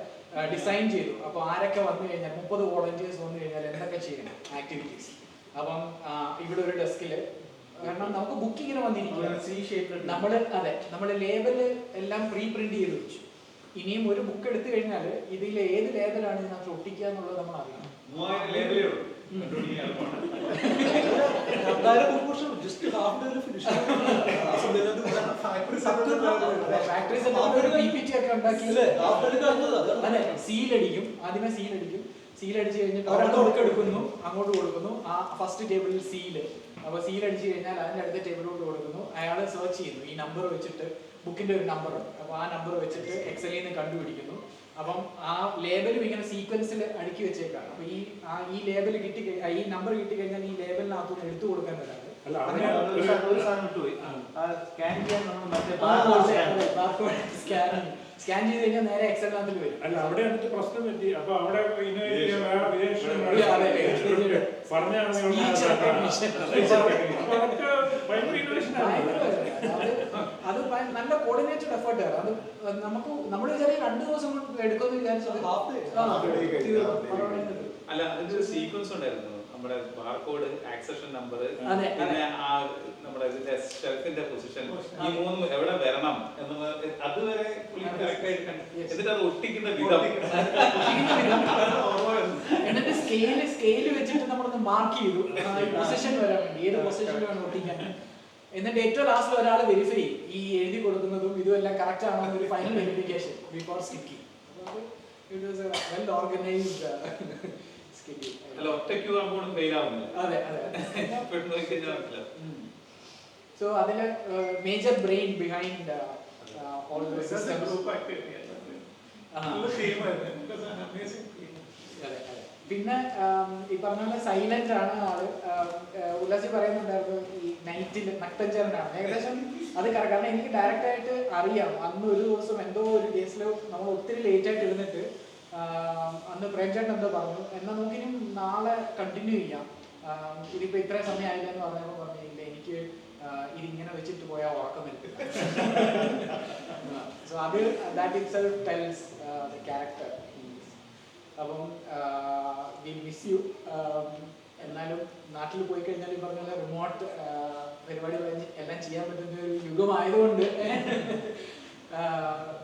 ഡിസൈൻ ചെയ്തു. അപ്പോൾ ആരൊക്കെ വന്നു കഴിഞ്ഞാൽ 30 വോളണ്ടിയേഴ്സ് വന്നു കഴിഞ്ഞാൽ എന്തൊക്കെ ചെയ്യണം ആക്ടിവിറ്റീസ്. അപ്പം ഇവിടെ ഒരു ഡെസ്കില്, കാരണം നമുക്ക് ബുക്കിങ്ങിന് വന്നിരിക്കുക, നമ്മൾ ലേബല് എല്ലാം പ്രീ പ്രിന്റ് ചെയ്ത് വെച്ചു. ഇനിയും ഒരു ബുക്ക് എടുത്തു കഴിഞ്ഞാൽ ഇതിൽ ഏത് ലേബലാണ് ഇതിനകത്ത് ഒട്ടിക്കുക എന്നുള്ളത് നമ്മൾ അറിയണം. സീലടിക്കും, ആദ്യമേ സീലടിക്കും. സീലടിച്ച് കഴിഞ്ഞിട്ട് ഒരാൾക്ക് എടുക്കുന്നു, അങ്ങോട്ട് കൊടുക്കുന്നു. ആ ഫസ്റ്റ് ടേബിളിൽ സീല്, അപ്പോൾ സീലടിച്ച് കഴിഞ്ഞാൽ അതിൻ്റെ അടുത്ത ടേബിളിലോട്ട് കൊടുക്കുന്നു. അയാൾ സെർച്ച് ചെയ്യുന്നു, ഈ നമ്പർ വെച്ചിട്ട് ബുക്കിന്റെ ഒരു നമ്പർ ഉണ്ട്, അപ്പോൾ ആ നമ്പർ വെച്ചിട്ട് എക്സലിൽ നിന്ന് കണ്ടുപിടിക്കുന്നു. അപ്പം ആ ലേബലും ഇങ്ങനെ സീക്വൻസിൽ അടുക്കി വെച്ചേക്കാണ്. അപ്പൊ ഈ ലേബൽ കിട്ടി, ഈ നമ്പർ കിട്ടി കഴിഞ്ഞാൽ ഈ ലേബലിനകത്തുനിന്ന് എടുത്തു കൊടുക്കാൻ പറ്റാതെ സ്കാൻ ചെയ്ത് കഴിഞ്ഞാൽ നേരെ എക്സലിനകത്തിൽ വരും. അല്ല, അവിടെ എന്നിട്ട് പ്രശ്നം പറ്റി. അപ്പൊ അവിടെ അത് നല്ല കോർഡിനേറ്റഡ് എഫേർട്ടാണ്. അത് നമ്മൾ ചെറിയ 2 ദിവസം കൊണ്ട് എടുക്കുമെന്ന് വിചാരിച്ചത്. അല്ല, അതിന്റെ ഒരു സീക്വൻസ് ഉണ്ടായിരുന്നു. നമ്മുടെ ബാർകോഡ്, ആക്സഷൻ നമ്പർ, പിന്നെ ആ നമ്മുടെ ഷെൽഫിന്റെ പൊസിഷൻ, ഈ 3 എവിടെ വരണം എന്നുള്ളത് അതുവരെ കറക്റ്റ് ആയിട്ട് എന്നിട്ട് അത് ഒട്ടിക്കുന്ന വിധം, എന്നിട്ട് സ്കെയില് വെച്ചിട്ട് നമ്മളൊന്ന് മാർക്ക് ചെയ്തു പൊസിഷൻ വരാൻ വേണ്ടി, ഏത് പൊസിഷനിലാണ് ഒട്ടിക്കാൻ. എന്നിട്ട് ഏറ്റവും ലാസ്റ്റിൽ ഒരാൾ വെരിഫൈ ചെയ്യും ഈ എഴുതി കൊടുക്കുന്നതും ഇതും എല്ലാം കറക്റ്റ് ആണോ എന്നൊരു final verification before sticking. It was A well organised schedule. അല്ല, ഒറ്റയ്ക്ക് അങ്ങോട്ട് ഫെയിൽ ആവുന്നില്ല. അതെ. സോ അതില് major brain behind all the systems. പിന്നെ ഈ പറഞ്ഞ പോലെ സൈലന്റ് ആണ് ആള്. ഉല്ലാസി പറയുന്നുണ്ടായിരുന്നു ഈ നൈറ്റിൽ നക്തഞ്ചരനാണ്. ഏകദേശം അത് കാരണം എനിക്ക് ഡയറക്റ്റ് ആയിട്ട് അറിയാം. അന്ന് ഒരു ദിവസം എന്തോ ഒരു കേസിൽ നമ്മൾ ഒത്തിരി ലേറ്റ് ആയിട്ട് ഇരുന്നിട്ട് അന്ന് പ്രേംചേട്ടൻ എന്തോ പറഞ്ഞു, എന്നാൽ നമുക്കിനും നാളെ കണ്ടിന്യൂ ചെയ്യാം, ഇതിപ്പോ ഇത്രയും സമയം ആയില്ല എന്ന് പറഞ്ഞപ്പോൾ പറഞ്ഞില്ല, എനിക്ക് ഇതിങ്ങനെ വെച്ചിട്ട് പോയാൽ ഉറക്കം നിൽക്കില്ല. സോ അത് that itself tells the character. അപ്പം വി മിസ് യു. എന്നാലും നാട്ടിൽ പോയി കഴിഞ്ഞാൽ ഈ പറഞ്ഞ റിമോട്ട് പരിപാടികൾ എല്ലാം ചെയ്യാൻ പറ്റുന്ന ഒരു യുഗമായതുകൊണ്ട്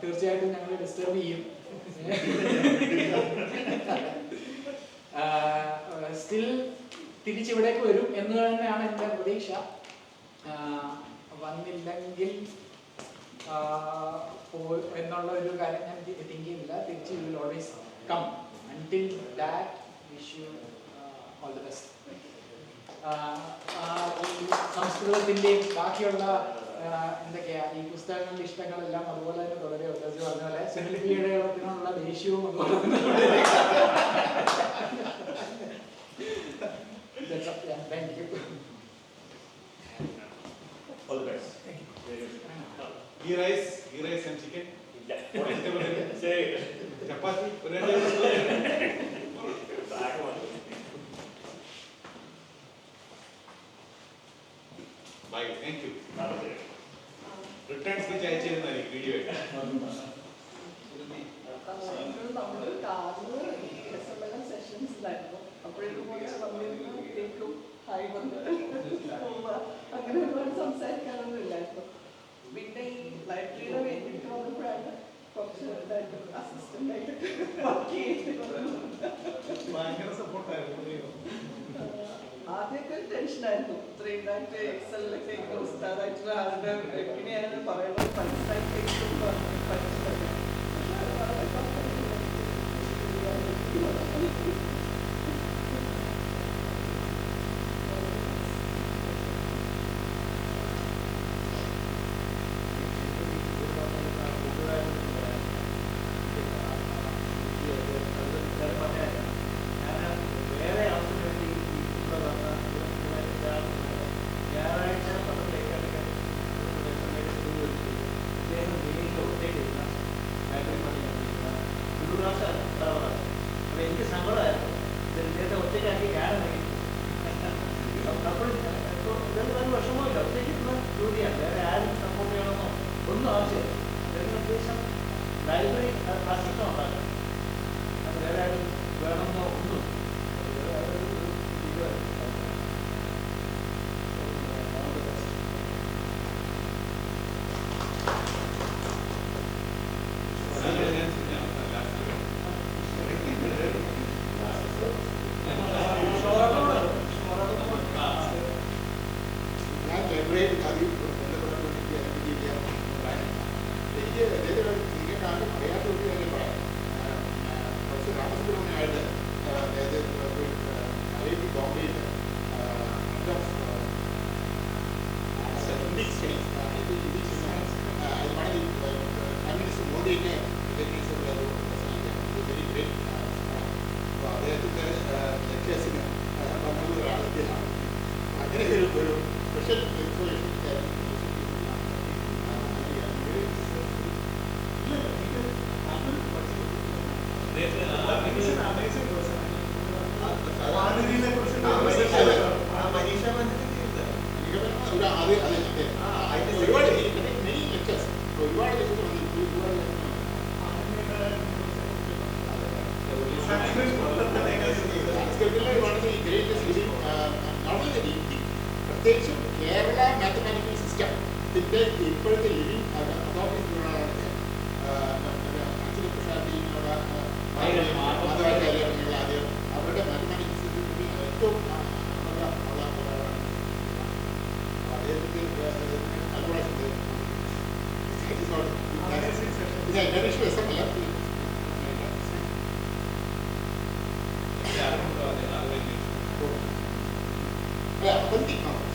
തീർച്ചയായിട്ടും ഞങ്ങൾ ഡിസ്റ്റർബ് ചെയ്യും. സ്റ്റിൽ തിരിച്ചിവിടേക്ക് വരും എന്ന് തന്നെയാണ് എൻ്റെ പ്രതീക്ഷ. വന്നില്ലെങ്കിൽ എന്നുള്ള ഒരു കാര്യം ഞാൻ തിങ്ക് ചെയ്യുന്നില്ല. തിരിച്ച് will always come. Until that, wish you all the best. ഈ സംസ്കൃതത്തിൻ്റെയും ബാക്കിയുള്ള എന്തൊക്കെയാ ഈ പുസ്തകങ്ങളുടെ ഇഷ്ടങ്ങളെല്ലാം അതുപോലെ തന്നെ തുടരെ പറഞ്ഞ പോലെ സുനിൽപിയുടെയുള്ള ദേഷ്യവും thank you. All the best. Thank you. Ghee rice and chicken. Chapati. Bye. Thank you. Return speech അയച്ചിരുന്നായിരിക്കും വീഡിയോ ആയിട്ട്. നമ്മൾ കാറില് SMLM സെഷൻസിലായിരുന്നു. അപ്പോഴേക്കും വന്നിരുന്നു ഹായ് വന്ന് അങ്ങനെ ഒരുപാട് സംസാരിക്കാനൊന്നും ഇല്ലായിരുന്നു. പിന്നെ ഈ ലൈബ്രറിയുടെ വേണ്ടിയിട്ട് വന്നപ്പോഴാണ് കുറച്ച് അസിസ്റ്റന്റ് ആയിട്ട് വർക്ക് ചെയ്തിട്ട് ഭയങ്കര സപ്പോർട്ടായിരുന്നു. ആദ്യം ആദ്യമൊക്കെ ടെൻഷനായിരുന്നു. ഇത്രയും ഇതായിട്ട് എക്സലിലൊക്കെ ഉസ്താദായിട്ടുള്ള ആളുടെ എങ്ങനെയാണ് പറയുന്നത് മനസ്സിലാക്കി എക്സൽ പഠിച്ചിട്ടൊക്കെ. പക്ഷെ അത് വളരെ എനിക്ക് സങ്കടമായിരുന്നു ഇദ്ദേഹത്തെ ഒറ്റയ്ക്കാക്കി ഞാനിറങ്ങി. അപ്പോൾ ഇതൊന്നും ഒരു വിഷമമില്ല, ഒറ്റയ്ക്ക് ഇരുന്ന ജോലിയാണ്, വേറെ ആരും സപ്പോർട്ട് ചെയ്യണമെന്നോ ഒന്നും ആവശ്യമില്ല. അദ്ദേഹത്തിന് ഉദ്ദേശം ലൈബ്രറി അസിസ്റ്റം ഉണ്ടാക്കാം, അത് വേറെ ആരും വേണമെന്നോ ഒന്നും. പ്രത്യേകിച്ചും കേരള മാത്തമാറ്റിക്കൽ സിസ്റ്റം ഇതിൻ്റെ ഇപ്പോഴത്തെ ലിവിങ് അതോറിറ്റി അച്ഛന പ്രസാദിനുള്ള ആദ്യം അവരുടെ മാത്തമാറ്റിക്കൽ സിസ്റ്റത്തിൽ ഏറ്റവും ഇന്റർനാഷണൽ എസ് എം അല്ല authentic numbers.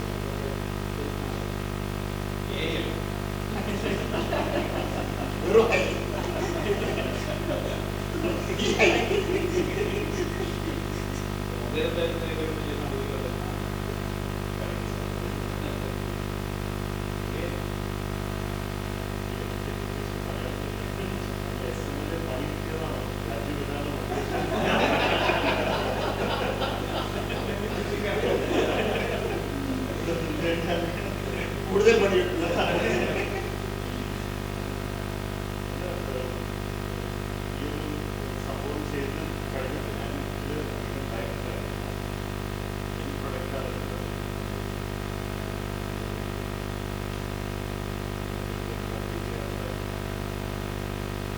കൂടുതൽ പണിയെടുക്കുക സംഭവം ചെയ്ത് കഴിഞ്ഞിട്ട് ഞാൻ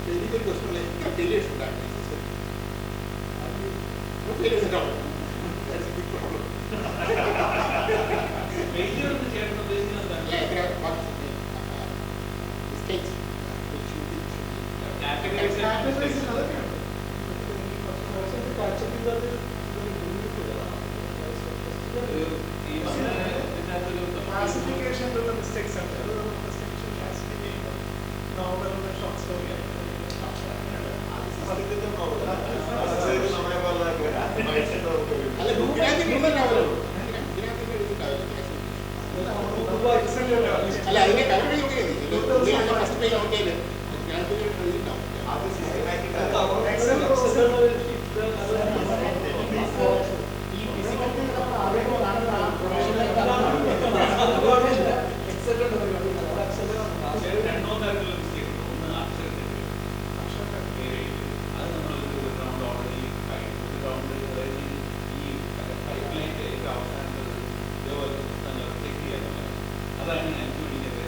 ഇത് എനിക്കൊരു പ്രശ്നമില്ല. എത്ര ഫെയിലിയേഴ്സ് ഉണ്ടായിരുന്നു ഫെയിലിയേഴ്സ് ഉണ്ടാവും. ക്ലാസിഫിക്കേഷനിലുള്ള മിസ്റ്റേക്സ് ഉണ്ട്. അത് നമ്മൾ classification classification novel short story അല്ല അതിന്റെ കവറേജ് രണ്ടോ തരത്തിലുള്ള മിസ്റ്റേക്ക് ഉണ്ട്. ഒന്ന് അക്ഷരത്തെറ്റ്, അത് നമ്മൾ ഒരു റൗണ്ട് ഓൾറെഡി ഒരു റൗണ്ട് ഈ പൈപ്പ് ലൈൻ്റെ ഏറ്റവും അവസാനത്തത് ഇതേപോലെ പുസ്തകങ്ങൾ ചെക്ക് ചെയ്യാൻ അതാണ് ഞാൻ ചോദിക്കുന്നത്.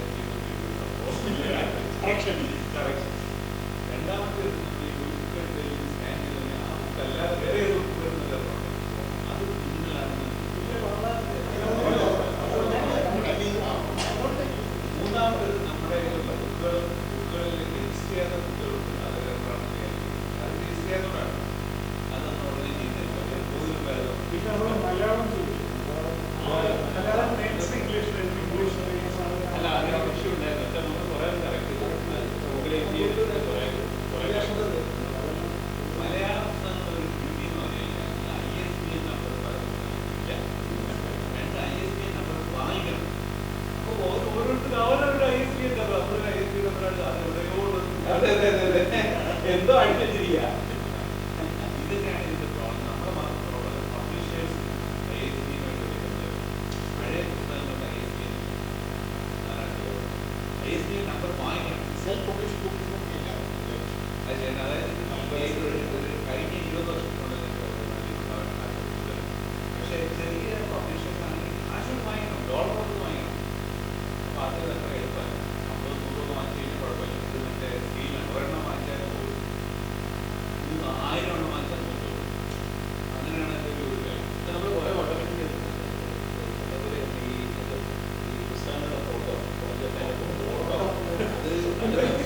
സെൽഫ് പബ്ലിഷ് ബുക്ക് അതായത് ഒരു കഴിഞ്ഞ 20 വർഷത്തിനുള്ളിൽ പക്ഷേ ചെറിയ പബ്ലിഷേഴ്സ് ആണെങ്കിൽ കാശൊന്നും വാങ്ങിക്കണം, ഡോളർ കൊണ്ട് വാങ്ങിക്കണം. അപ്പോൾ അത് അത്ര എളുപ്പമല്ല. 50-100 വാങ്ങിച്ചു കഴിഞ്ഞാൽ കുഴപ്പമില്ല. ഇത് മറ്റേ സ്കെയിലാണ്. ഒരെണ്ണം വാങ്ങിച്ചാൽ 1000 എണ്ണം വാങ്ങിച്ചാൽ 100. അങ്ങനെയാണ് അതിൻ്റെ ഒരു വില. നമ്മൾ കുറേ ഓട്ടോമാറ്റിക് അതേപോലെ ഈ പുസ്തകങ്ങളുടെ ഫോട്ടോ അത്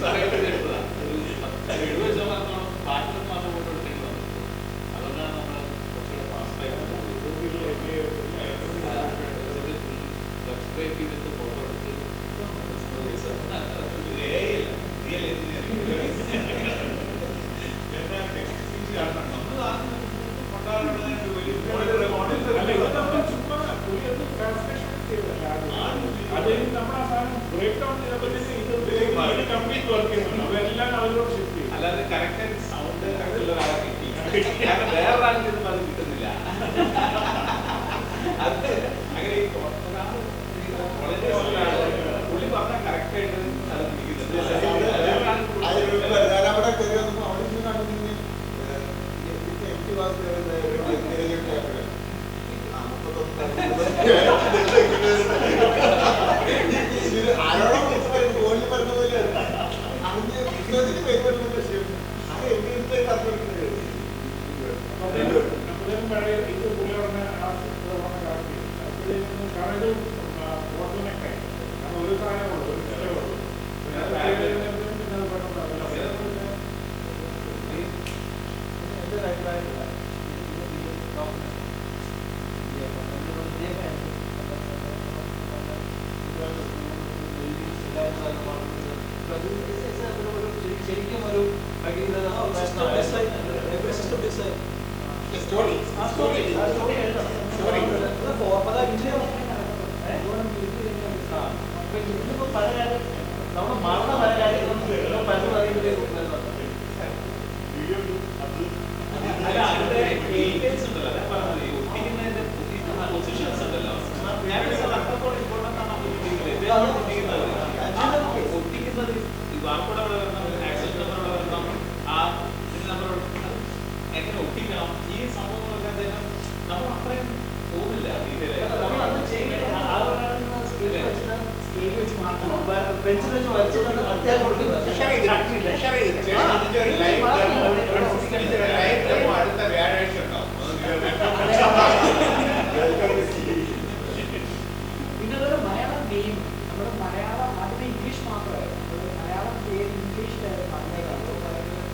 സാറായിട്ട് എടുത്തതാണ്. ഒരു 70% പാട്ടിൽ മാത്രം ഫോട്ടോ എടുത്തേക്ക് വന്നത്. അതുകൊണ്ടാണ് നമ്മൾ കുറച്ചുകൂടെ ഫാസ്റ്റായിട്ട് സബ്സ്ക്രൈബ് ചെയ്തിട്ട് ഫോട്ടോ എടുത്ത് റിയൽ എഞ്ചിനീയറിംഗ് നമ്മൾ ആദ്യം കൊണ്ടാടുന്നതിന് വലിയ അത് നമ്മുടെ ആ സാധനം ബ്രേക്ക് ഡൗൺ ചെയ്തപ്പോഴത്തേക്ക് കംപ്ലീറ്റ് വർക്ക് ചെയ്യുന്നുണ്ട്. അതെല്ലാം അവരോട് ഷിഫ്റ്റ് ചെയ്യും. അല്ലാതെ കറക്റ്റ് സൗണ്ട് കറക്റ്റുള്ള ഒരാളെ കിട്ടി. കാരണം വേറൊരാൾ ചെയ്തപ്പോൾ അത് കിട്ടുന്നില്ല. അത് അങ്ങനെ വളരെ പുള്ളി പറഞ്ഞാൽ കറക്റ്റായിട്ട് അത് പിടിക്കുന്നുണ്ട്. അവിടെ കയറി വന്നപ്പോൾ അവിടെ നിന്ന് കാണുന്നത് എം ടി ആരോടോ ഗോളിൽ പറഞ്ഞ പോലെ അറിഞ്ഞ് പുസ്തകത്തിന് പേര് വരുന്ന വിഷയം അത് എം ടി പറഞ്ഞു ഒരു സാധനമുള്ളൂ, ഒരു സ്ഥലമുള്ളൂ. എൻ്റെ അഭിപ്രായത്തില്ല ശരിക്കും ഒരു പല കാര്യം നമ്മുടെ മറന്ന പല കാര്യങ്ങളും പലരും അറിയുമ്പോഴേക്കും അല്ല അതിന്റെ ഡീറ്റെയിൽസ് ഉണ്ടല്ലോ. അതാ പറഞ്ഞത് ഈ ഒട്ടിക്കുന്നതിന്റെ പൊസിഷൻസ് ഉണ്ടല്ലോ. ഞാനിപ്പോൾ അത്രത്തോളം ഇമ്പോർട്ടൻ്റ് ആണ് ഒട്ടിക്കുന്നത്. ഈ ബാർകോഡ് അവിടെ വരണം, ആക്സസ് നമ്പർ അവിടെ വരണം, ആ ഇതിന് നമ്പർ എങ്ങനെ ഒട്ടിക്കണം, ഈ സംഭവങ്ങളൊക്കെ അദ്ദേഹം നമ്മൾ അത്രയും തോന്നില്ല ഡീറ്റെയിൽ. പെൻസിൽ വെച്ച് വരച്ചതാണ് അത്യാവശ്യം കൊടുക്കുന്നത്. അടുത്ത വ്യാഴാഴ്ച ഉണ്ടാവും. പിന്നെ അതുപോലെ മലയാളം നെയിം, നമ്മുടെ മലയാളം അതിന് ഇംഗ്ലീഷ് മാത്രമായിരുന്നു. മലയാളം പേര് ഇംഗ്ലീഷിലായിരുന്നു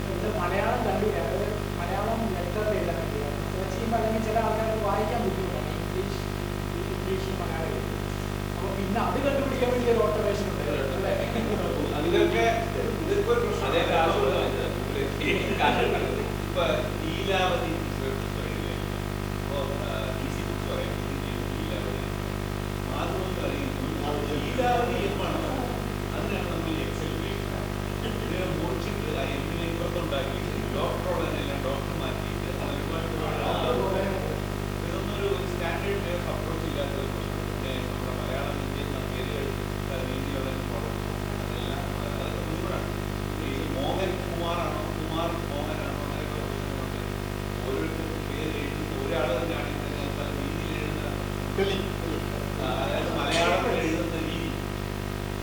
ഇവിടെ മലയാളം കണ്ടില്ല. അതായത് മലയാളം ലെറ്റർ എഴുതാൻ വേണ്ടിയാണ് സെർച്ച് ചെയ്യുമ്പോൾ, അല്ലെങ്കിൽ ചില ആൾക്കാർ വായിക്കാൻ ബുദ്ധിമുട്ടാണ് ഇംഗ്ലീഷ് മലയാളം. അപ്പോൾ പിന്നെ അത് കണ്ടുപിടിക്കാൻ വേണ്ടി ഒരു ഓട്ടോമേഷൻ ഉണ്ട് അല്ലേ? ഇതൊക്കെ അതേ ആളുകൾ ഇപ്പൊ ലീലാവതി അപ്പോൾ ഈസി ബുക്സ് പറയും ലീലാവതി മാതൃഭൂമി അറിയുന്നു ലീലാവതി എമ്മാണ്. അതിനാണ് നമ്മൾ എക്സൽ ഉപയോഗിക്കുന്നത്. ഇതിനെ മുറിച്ചിട്ട് ആ എമ്മിനെ ഇപ്പുറത്തുണ്ടാക്കിയിട്ട് ഡോക്ടറോട് തന്നെയെല്ലാം ഡോക്ടർ മാറ്റിയിട്ട് ഇതൊന്നും ഒരു സ്റ്റാൻഡേർഡ് അപ്രോച്ച് ഇല്ലാത്ത ഒരു പ്രശ്നം. പിന്നെ നമ്മുടെ മലയാളം ഇന്ത്യൻ പേരുകൾ രീതിയുള്ള അതെല്ലാം അതൊക്കെ മുഴുവനാണ്. ഈ മോഹൻ കുമാറാണോ കുമാർ മോഹനാണോ അങ്ങനെയൊക്കെ പ്രശ്നങ്ങളുണ്ട്. ഓരോരുത്തർക്കും പേര് എഴുതുന്ന ഒരാൾ തന്നെയാണ് പല രീതിയിൽ എഴുതുന്ന. അതായത് മലയാളത്തിൽ എഴുതുന്ന രീതി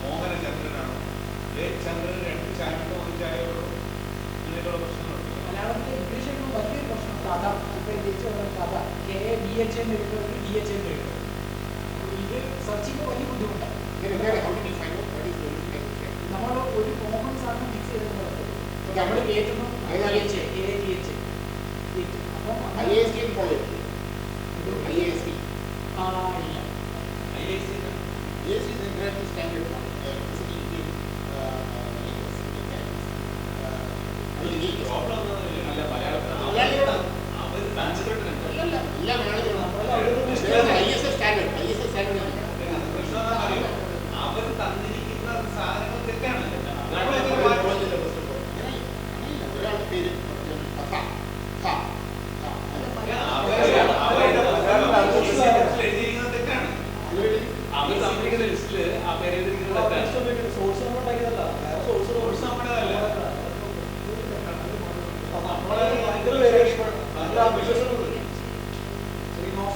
മോഹന ചന്ദ്രനാണോ ചന്ദ്രന് 2 ചായയോ 1 ചായയോ അങ്ങനെയൊക്കെയുള്ള പ്രശ്നങ്ങളുണ്ട്. മലയാളത്തിൽ ഇംഗ്ലീഷ് വലിയൊരു പ്രശ്നം കഥ. ഇപ്പം കഥ KADH എന്ന് എഴുതുന്നത് DH എന്ന് എഴുതുന്നത്. ഇത് സെർച്ച് ചെയ്യുമ്പോൾ വലിയ ബുദ്ധിമുട്ടാണ്. നമ്മൾ ഒരു കോമൺ സാധനം ഫിക്സ് ചെയ്തിട്ടുണ്ട്. നമ്മൾ കേട്ടുന്നു KADH. അപ്പം അവർ തന്നിരിക്കുന്ന സാധനങ്ങൾ തെറ്റാണ്. ഒരാളുടെ പേര്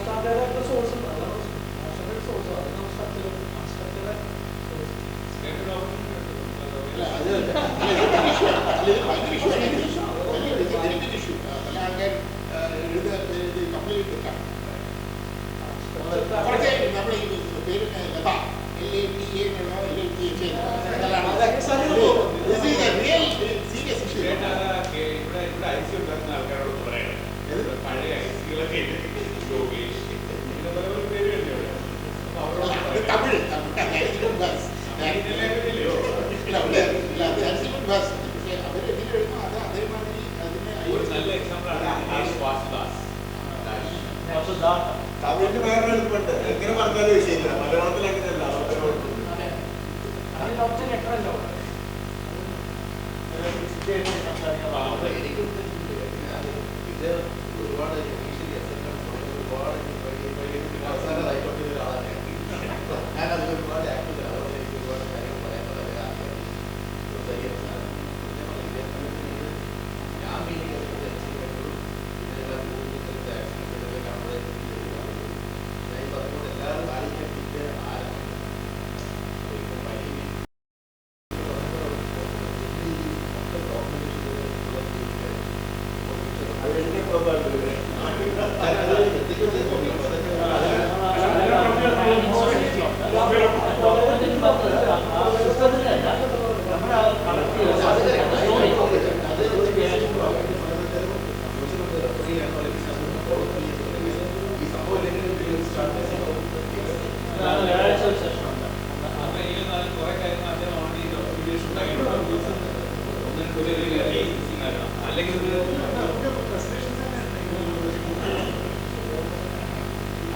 മോസ്റ്റാർട്ടേതായിട്ടുള്ള സോഴ്സ് ഉണ്ട്, അതാണ് മോസ്റ്റാർട്ടേഡ് സോഴ്സ്, അതാണ് സ്ട്രക്ചർ അൺസ്ട്രക്ചേർഡ് സോഴ്സ്. ഇവിടെ ഐസി ഉണ്ടാക്കുന്ന ആൾക്കാരോട് പറയണം, പഴയ ഐസികളൊക്കെ ഇങ്ങനെ പല പല പേരുകളില്ലേ അവിടെ. അപ്പൊ ഒരു നല്ല എക്സാമ്പിൾ ആണ് വാസുദാസ്. തമിഴിന് വേറെ എളുപ്പമുണ്ട്, എങ്ങനെ പറഞ്ഞാലും വിഷയമില്ല. മലയാളത്തിൽ അങ്ങനെയല്ല. അത് ഡോക്ടർ ലെറ്ററല്ലോ ഇത് ഒരുപാട് ഒരുപാട് അവസാനമായിട്ടൊക്കെ ഒരാളാണ് ഞാൻ. അതിൽ ഒരുപാട് ആക്റ്റീവ് അതുകൊണ്ട് എനിക്ക് ഒരുപാട് കാര്യങ്ങൾ പറയാനുള്ള ഞാൻ മീനിങ് ഇതിനെല്ലാം ഞാൻ പറഞ്ഞുകൊണ്ട് എല്ലാവരും കാണിക്കാൻ പിന്നെ ആരാണ്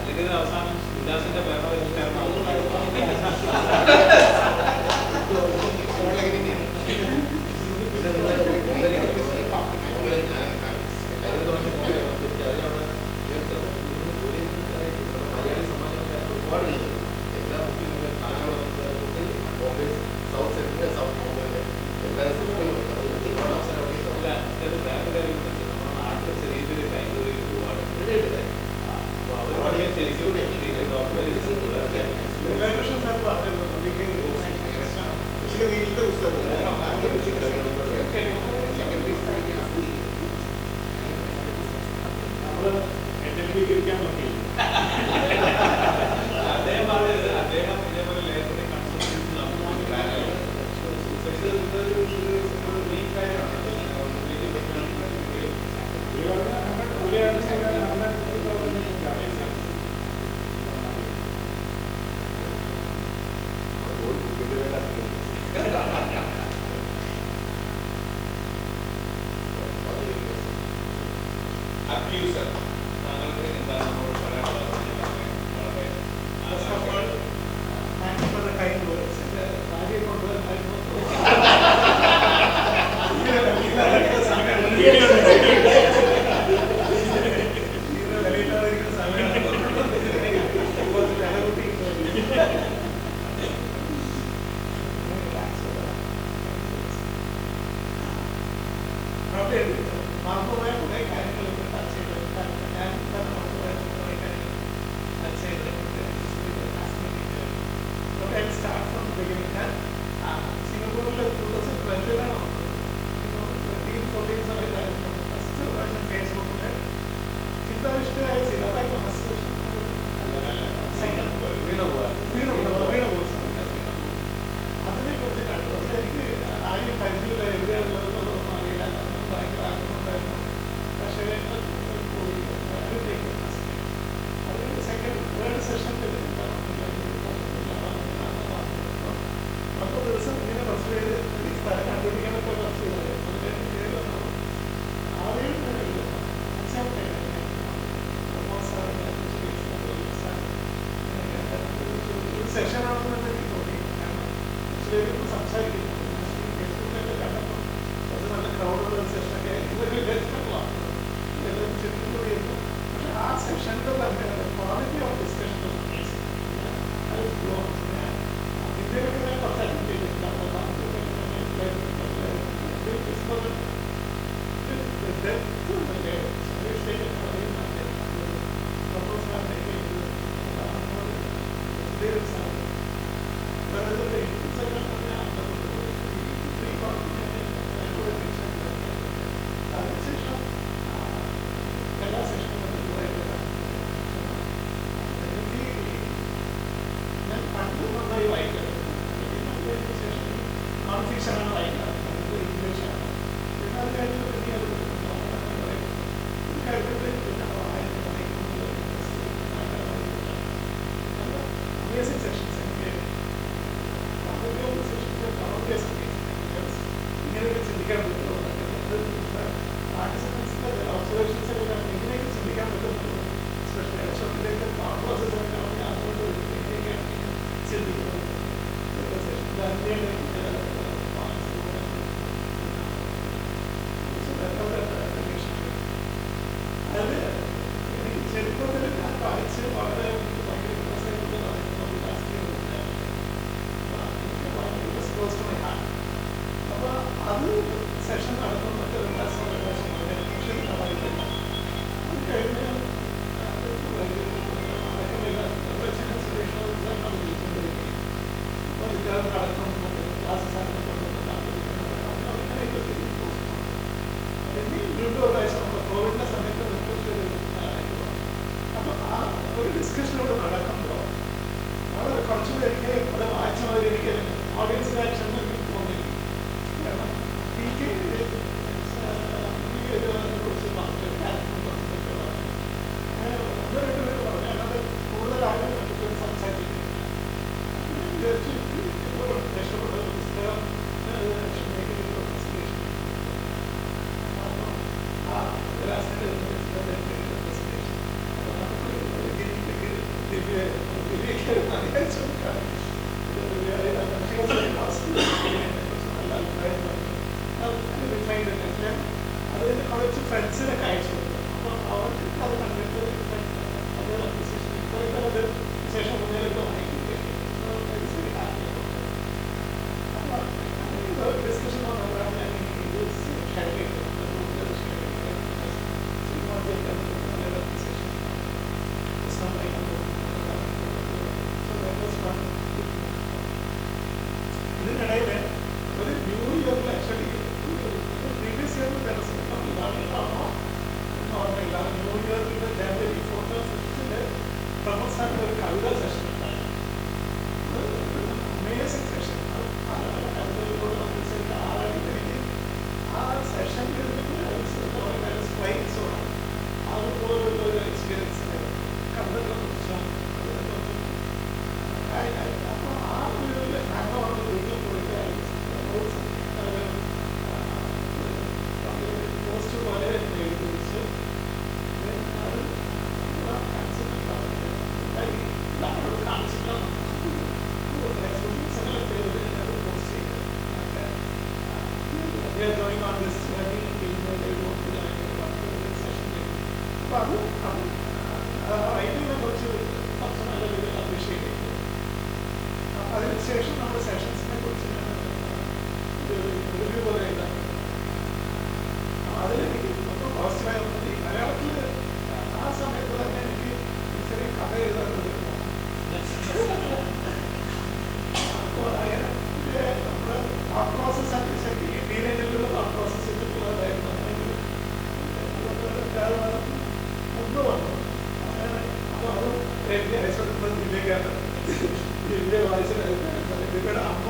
അല്ലെങ്കിൽ അവസാനം ഉല്ലാസിന്റെ അബ്യൂസർ. താങ്കൾക്ക് എന്താണ് നമ്മളോട് പറയാനുള്ളത്? Proposal experience ആണ്. അതായത് ഒരു inputs ഒക്കെ പറഞ്ഞാൽ ഈ അതിനുശേഷം എല്ലാ സെഷനും എനിക്ക് ഞാൻ പണ്ട് നന്നായി വായിക്കാറുണ്ട്. ശേഷം നോൺ ഫിക്ഷനാണ് വായിക്കാറ്, ഇംഗ്ലീഷാണ്. പിന്നെ അത് കഴിഞ്ഞ് പിന്നെ amazing sessions എനിക്ക് ഇങ്ങനെയൊക്കെ ചിന്തിക്കാൻ പറ്റുമോ, പാർട്ടിസിപ്പൻസിന്റെ ഒബ്സർവേഷൻസ് ഒക്കെ ഇങ്ങനെയൊക്കെ ചിന്തിക്കാൻ പറ്റുന്നുള്ളൂ. എസ്പെഷ്യലി അശോകിലേക്ക് തോട്ട് പ്രോസസ് ഒക്കെ അതുകൊണ്ട് ഇങ്ങനെയൊക്കെയാണ് ചിന്തിക്കുന്നത്. അതായത് എനിക്ക് ചെറുപ്പത്തിൽ ഞാൻ വായിച്ച് വളരെ ഭയങ്കര അപ്പൊ അത് സെഷൻ നടത്തുന്ന മറ്റൊരു ക്ലാസ് വായിക്കില്ല. അത് കഴിഞ്ഞ് നടത്തും ക്ലാസ്സസ് കോവിഡിന്റെ സമയത്ത് അപ്പൊ ആ ഒരു ഡിസ്കഷനോട് നടക്കുമ്പോൾ വളരെ കുറച്ചു പേർക്ക് അത് വായിച്ച മാതിരി എനിക്ക് ഓഡിയൻസ് റിയാക്ഷൻ എനിക്ക് തോന്നി. കാരണം എനിക്ക് കുറിച്ച് പറഞ്ഞു കൂടുതൽ ആളുകൾ സംസാരിക്കുന്നു. രക്ഷപ്പെട്ട പുസ്തകം അത് കുറച്ച് ഫ്രണ്ട്സിനൊക്കെ അയച്ചു കൊടുക്കും. അപ്പോൾ അവർക്ക് അത് കണ്ടിട്ട് അത് ശേഷം മുന്നിലൊക്കെ വാങ്ങിക്കുകയും ഡിസ്കഷൻ വന്നപ്പോഴാണ് ഞാൻ ഇത് ഷെയർ ചെയ്തത്. ഇതിനിടയിൽ ഒരു ന്യൂ ഇയറിൽ ആക്ച്വലി പ്രീവിയസ് ഇയറിൽ ഓർമ്മയില്ല. ന്യൂ ഇയറിൽ ജനുവരി 4th or 5th പ്രമോദ് സാറിന്റെ ഒരു കവിതാ സെഷൻ ഉണ്ടായിരുന്നു. Amazing session. കവിതകളോട് മത്സരിച്ച ആളായിട്ട് എനിക്ക് ആ സെഷനിൽ അതുപോലുള്ള ഒരു എക്സ്പീരിയൻസ് കവിതകളെ കുറിച്ചും അപ്പോൾ ആ ഒരു ഞങ്ങളോട് വീട്ടിൽ പോയിട്ട് പോസ്റ്റ് പോലെ എഴുതി വെച്ച് അത് നമ്മളോട് കാണിച്ചിട്ടാണ് പോസ്റ്റ് ചെയ്തത്. going on this journey അപ്പോൾ അത് റൈറ്റിങ്ങിനെ കുറിച്ച് കുറച്ച് നല്ല രീതിയിൽ അപ്രീഷിയേറ്റ് ചെയ്തു. അതിനുശേഷം നമ്മുടെ സെഷൻസിനെ കുറിച്ച് റിവ്യൂ പോലെ എഴുതാൻ അതിലെനിക്ക് ഒന്നും പോസിറ്റീവായി തോന്നി. മലയാളത്തിൽ ആ സമയത്ത് തന്നെ എനിക്ക് ചെറിയ കഥ എഴുതാനുള്ളത് അപ്പോൾ അങ്ങനെ നമ്മുടെ തോട്ട് പ്രോസസ് അനുസരിച്ച് ഈ ടീനേജിലുള്ള തോട്ട് പ്രോസസ് വെച്ചിട്ടുള്ളതായിരുന്നു. മുമ്പ് വന്നു അങ്ങനെ. അപ്പോൾ അതും എനിക്ക് അയച്ചുകൊടുക്കുന്നത് ദിവ്യക്കാണ്. ദിവ്യ വായിച്ചിട്ടായിരുന്നു. ദിവ്യയുടെ അമ്മ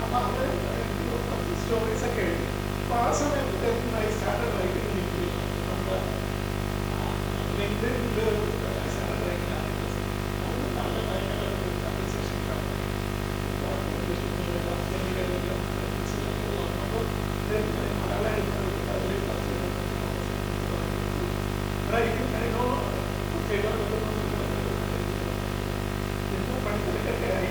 അപ്പൊ അങ്ങനെ സ്റ്റോറീസ് ഒക്കെ എഴുതി. അപ്പൊ ആ സമയത്ത് I started writing in English. നമ്മുടെ ലിങ്ക്ഡിനിൽ സ്റ്റാർട്ടഡ് റൈറ്റിംഗ് ആണ്. നല്ല ഭയങ്കര അപ്രിസിയേഷൻ മലയാളം എഴുതുന്നത് അതിൽ ഇന്ന് പഠിത്തത്തിലൊക്കെ ആയി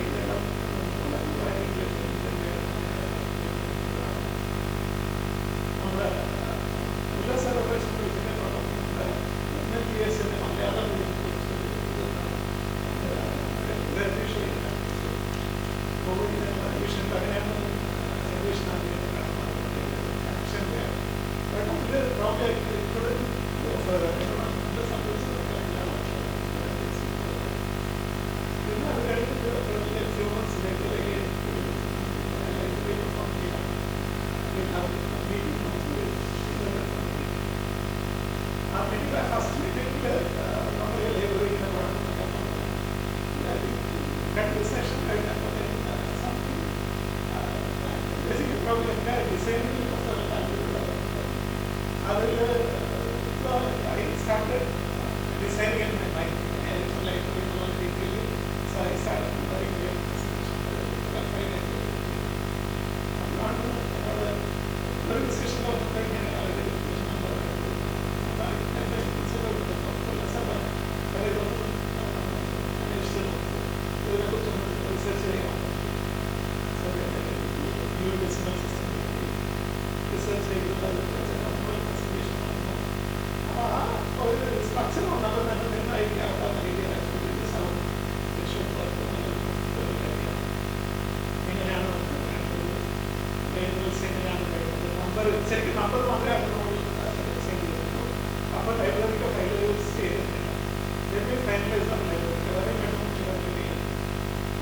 നമ്മുടെ ഉല്ലാസ സെലിബ്രേഷൻ മലയാളം കോവിഡിന് അഡ്മിഷൻ അങ്ങനെയാണ് English ആക്ഷൻ്റെ probably I couldn't go further. I don't know, the സംഭവിച്ചത് പിന്നെ അത് കഴിഞ്ഞിട്ട് a few months later again ആ മീറ്റിംഗ് ഫസ്റ്റ് മീറ്റിംഗിൽ നമ്മൾ ലൈബ്രറിയിൽ രണ്ട് സെഷൻ കഴിഞ്ഞപ്പോൾ ബേസിക്കലി പ്രോബ്ലം എൻ്റെ ഡിസൈനിങ്ങിൽ കുറച്ച് താല്പര്യമുള്ളത് അതിൽ I started designing in my mind library എന്നുള്ള രീതിയിൽ so I started writing അപ്പോഴാണ് ഒരു ഡിസ്കഷൻ വന്നപ്പോൾ ഇങ്ങനെ ഇതിനെക്കുറിച്ചൊന്ന് റിസർച്ച് ചെയ്യാൻ റിസർച്ച് ചെയ്തിട്ടുള്ള പ്രസന്റേഷൻ വന്നു. അപ്പോൾ ആ ഒരു സ്ട്രക്ചർ വന്നപ്പോൾ തന്നെ എന്തായിരിക്കും ആവുന്ന രീതിയിൽ എങ്ങനെയാണ് എങ്ങനെയാണ് കഴിയുന്നത് നമ്പർ ശരിക്കും നമ്പർ മാത്രമേ നമ്മൾ സെൻഡ് ചെയ്തിട്ടുള്ളൂ. അപ്പോൾ ലൈബ്രറിക്ക് ഫൈനലൈസ് ചെയ്തിട്ടില്ല. ഫൈനലൈസ് ആണ് ലൈബ്രറിക്ക് വളരെ വേണം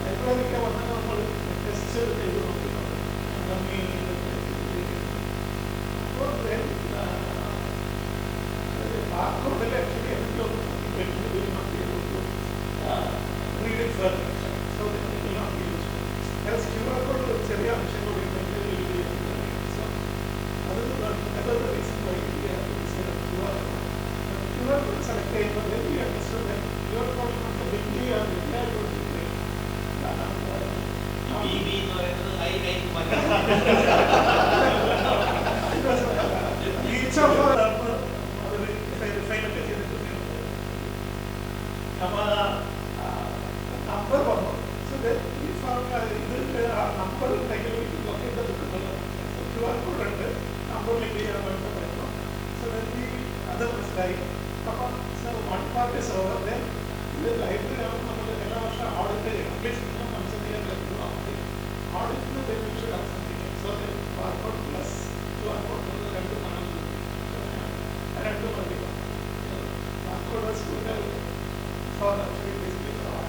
ലൈബ്രറിക്ക് വന്നാൽ നമ്മൾ ടെസ്റ്റ് ചെയ്ത് നോക്കിയിട്ടുണ്ട്. അപ്പോൾ ബാർകോഡിൽ ആക്ച്വലി എന്തെങ്കിലും read it further, so that it will not be useful. As QR code ചെറിയ അംശം കൂടി so another reason why we have to decide on QR code. QR code select ചെയ്യുമ്പോൾ then we understood that QR code not a big deal and reply code is great. എന്ന് പറയുന്നത് each of our number വന്നു. So that if ഇതിൽ number ഉണ്ടെങ്കിൽ locate ബുക്കുകൾ QR code ഉണ്ട് number link ചെയ്യാൻ വേണ്ടി പറ്റും. So then അത് മനസ്സിലായി. അപ്പം one part is over. Then ഇത് ലൈബ്രറി ആകുമ്പോൾ നമ്മൾ എല്ലാ വർഷം ഓഡിറ്റ് ചെയ്യണം. അറ്റ്ലീസ്റ്റ് നിങ്ങൾ മനസ്സിലാക്കാൻ പറ്റും ഓഡിറ്റിന് beneficial accept. So barcode plus QR code രണ്ടും കാണുന്നത് രണ്ടും മതി. ബാർകോഡ് സ്കൂളിൽ for actually basically for all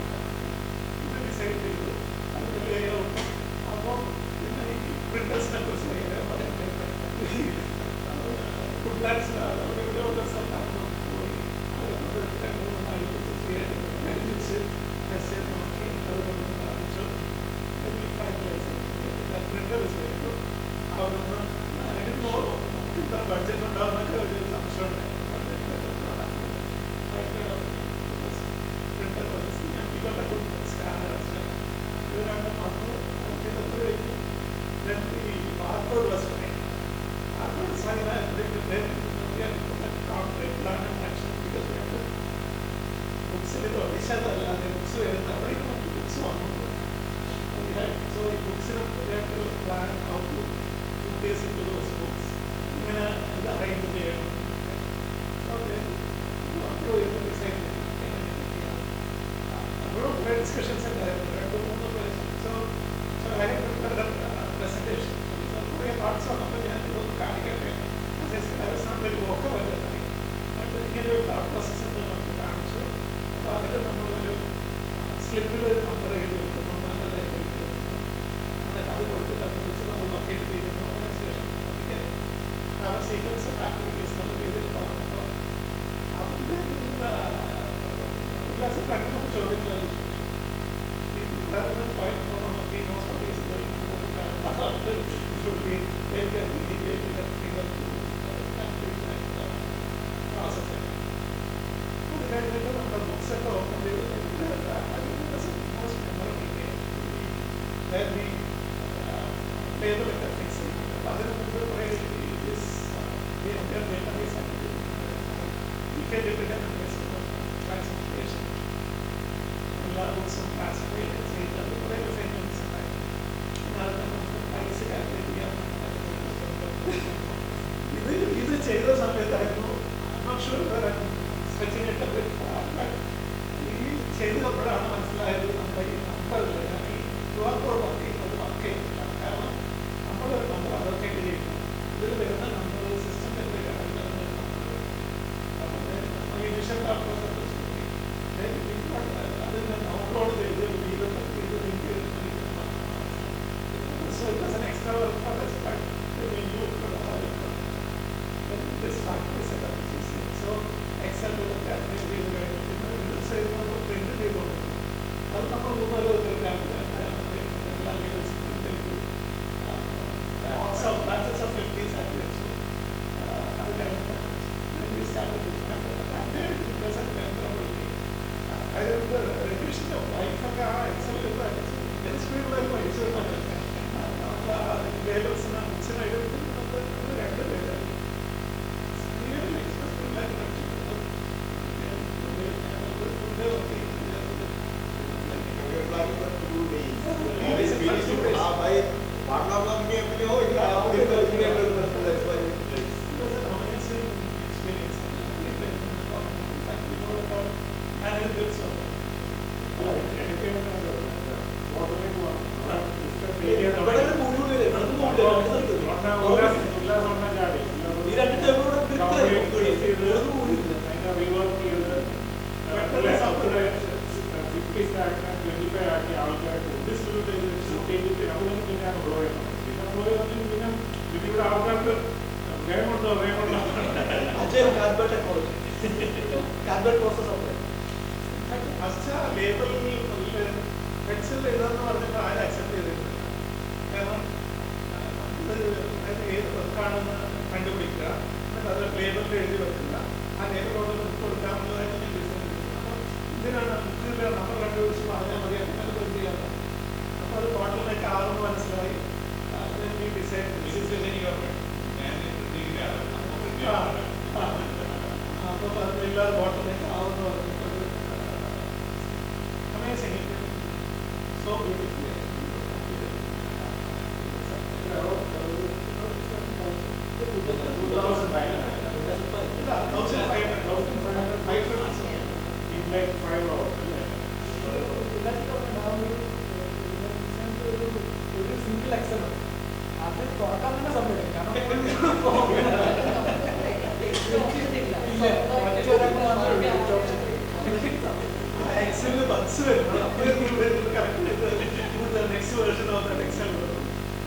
ഇത് ഡിസൈഡ് ചെയ്തു. അതിൻ്റെ ലേഔട്ട് അപ്പോൾ പിന്നെ ഈ പ്രിന്റേഴ്സിനെ കുറിച്ച് ഫുഡ്ലാൻഡ്സ് അവിടെ ഇവിടെയുള്ള സ്ഥലത്താണ് പോയി അനുസരിച്ച് മെസ്സേജ് നോക്കി അതുകൊണ്ട് കാണിച്ചു. പ്രിന്റർ ചെയ്തു. അവിടുന്ന് ഇത്ര ബഡ്ജറ്റ് ഉണ്ടാവുന്നൊക്കെ ഒരു സംശയമുണ്ട്. Then the barcode was fine. Barcode is fine. Then we are complete plan and action because we have to books in the Odisha books were books on. So the books we have to plan how to put this into those books. Arrange the so then we design discussions and so I have prepared a presentation. So today parts of the I was not very vocal at the time. But here we thought process of the answer. Slip to the number and have a sequence of activities that will be able to that's a practical job in the rather than fight for one of the most of these should be very carefully that figure to process it. The guy later on the books at all, I think that's the most memorable game where we play the like a fixing. Other than the way this game database we can depend on this classification. With some classification, whatever things ഇത് ചെയ്ത സമയത്തായിരുന്നു not sure whether I'm stretching it a bit far, but ഈ ചെയ്തപ്പോഴാണ് മനസ്സിലായത് നമ്മുടെ ഈ നമ്പറിൽ ഈ QR code വർക്ക് ചെയ്യുന്നത് കാരണം നമ്മളൊരു നമ്പർ അതൊക്കെ ചെയ്യുന്നു ഇതിൽ വരുന്ന നമ്പർ സിസ്റ്റം എന്തൊക്കെയാണ് അത് നമ്മൾ മൂന്നാല് branches of 50 satellites. We started this present probably. I remember revision of life and Excel very speed like my Excel. Labels and books and items. Really expressed like We are planning for 2 days. Always finish it by 1 o'clock. That's why it was an amazing experience. And it did so. Excel ഏതാന്ന് പറഞ്ഞിട്ട് ആരും accept ചെയ്തിട്ടില്ല. കാരണം ഏത് വർക്കാണെന്ന് കണ്ടുപിടിക്കുക, എന്നിട്ട് അത് ലേബറിൽ എഴുതി വെക്കുക, ആ ലേബറോട് ബുക്ക് കൊടുക്കാമെന്നതായിട്ട് ഞാൻ ഡിസൈൻ. അപ്പം ഇതിനാണ് ബുക്കിൽ നമ്മൾ കണ്ടുപിടിച്ച് പറഞ്ഞാൽ മതി, അങ്ങനെ പ്രിന്റ് ചെയ്യാം. അപ്പോൾ അത് ബോട്ടിലേക്ക് ആവുമെന്ന് മനസ്സിലായി. ഡിസൈൻ അപ്പം അതിലെല്ലാം ബോട്ടിലേക്ക് ആവുമെന്ന് പറഞ്ഞിട്ട് amazing. So beautifully. Single Excel അത് തുറക്കാൻ തന്നെ സമയം കാരണം Excel bugs next version of that Excel.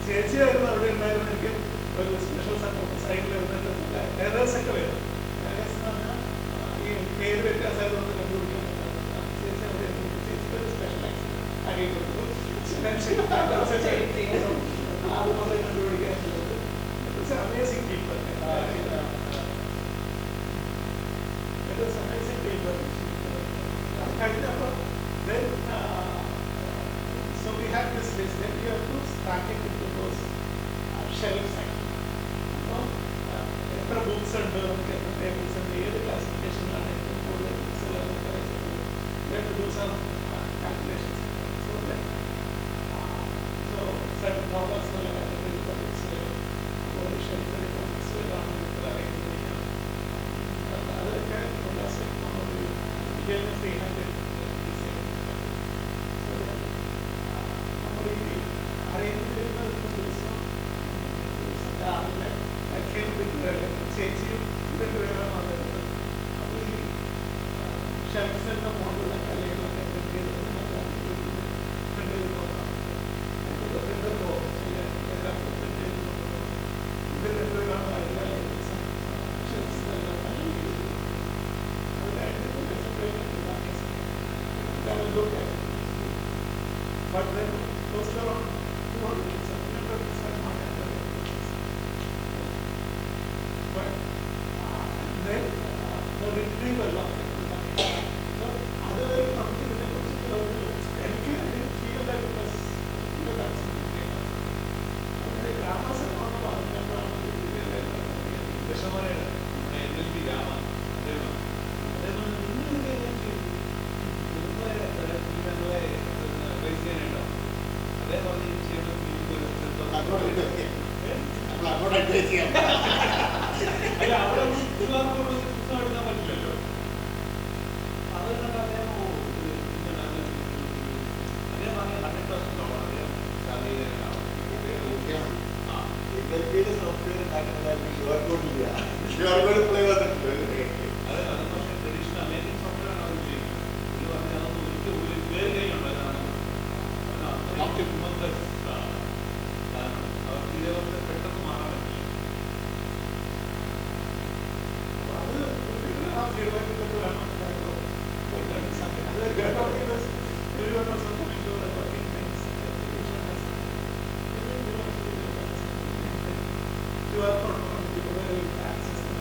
ചേച്ചിയായിരുന്നു അവിടെ ഉണ്ടായിരുന്ന എനിക്ക് ഒരു സ്പെഷ്യൽ സൈറ്റിൽ എറേഴ്സ് ഒക്കെ വരും. ഈ പേര് വ്യത്യാസമായിരുന്നു കണ്ടുപിടിക്കാൻ ചേച്ചി അവിടെ ചേച്ചിക്ക് ഒരു സ്പെഷ്യൽ ആക്കി കൊടുത്തു. അതുപോലെ കണ്ടുപിടിക്കാൻ amazing people. It was amazing people. Then so we have this list. Then we have to stack it into those shelves. Extra books and tables and the classification and books. We have to do some calculations. So certain models will have to be shelves but then close around 200 but then the retrieval of it. Other than something that was എനിക്ക് feel like it was രാമസെന്നാണ് പറഞ്ഞപ്പോഴാണ് വിഷമനയുടെ NLP Rama അതേപോലെ everyone also coming to the working things. You are not going to be very access to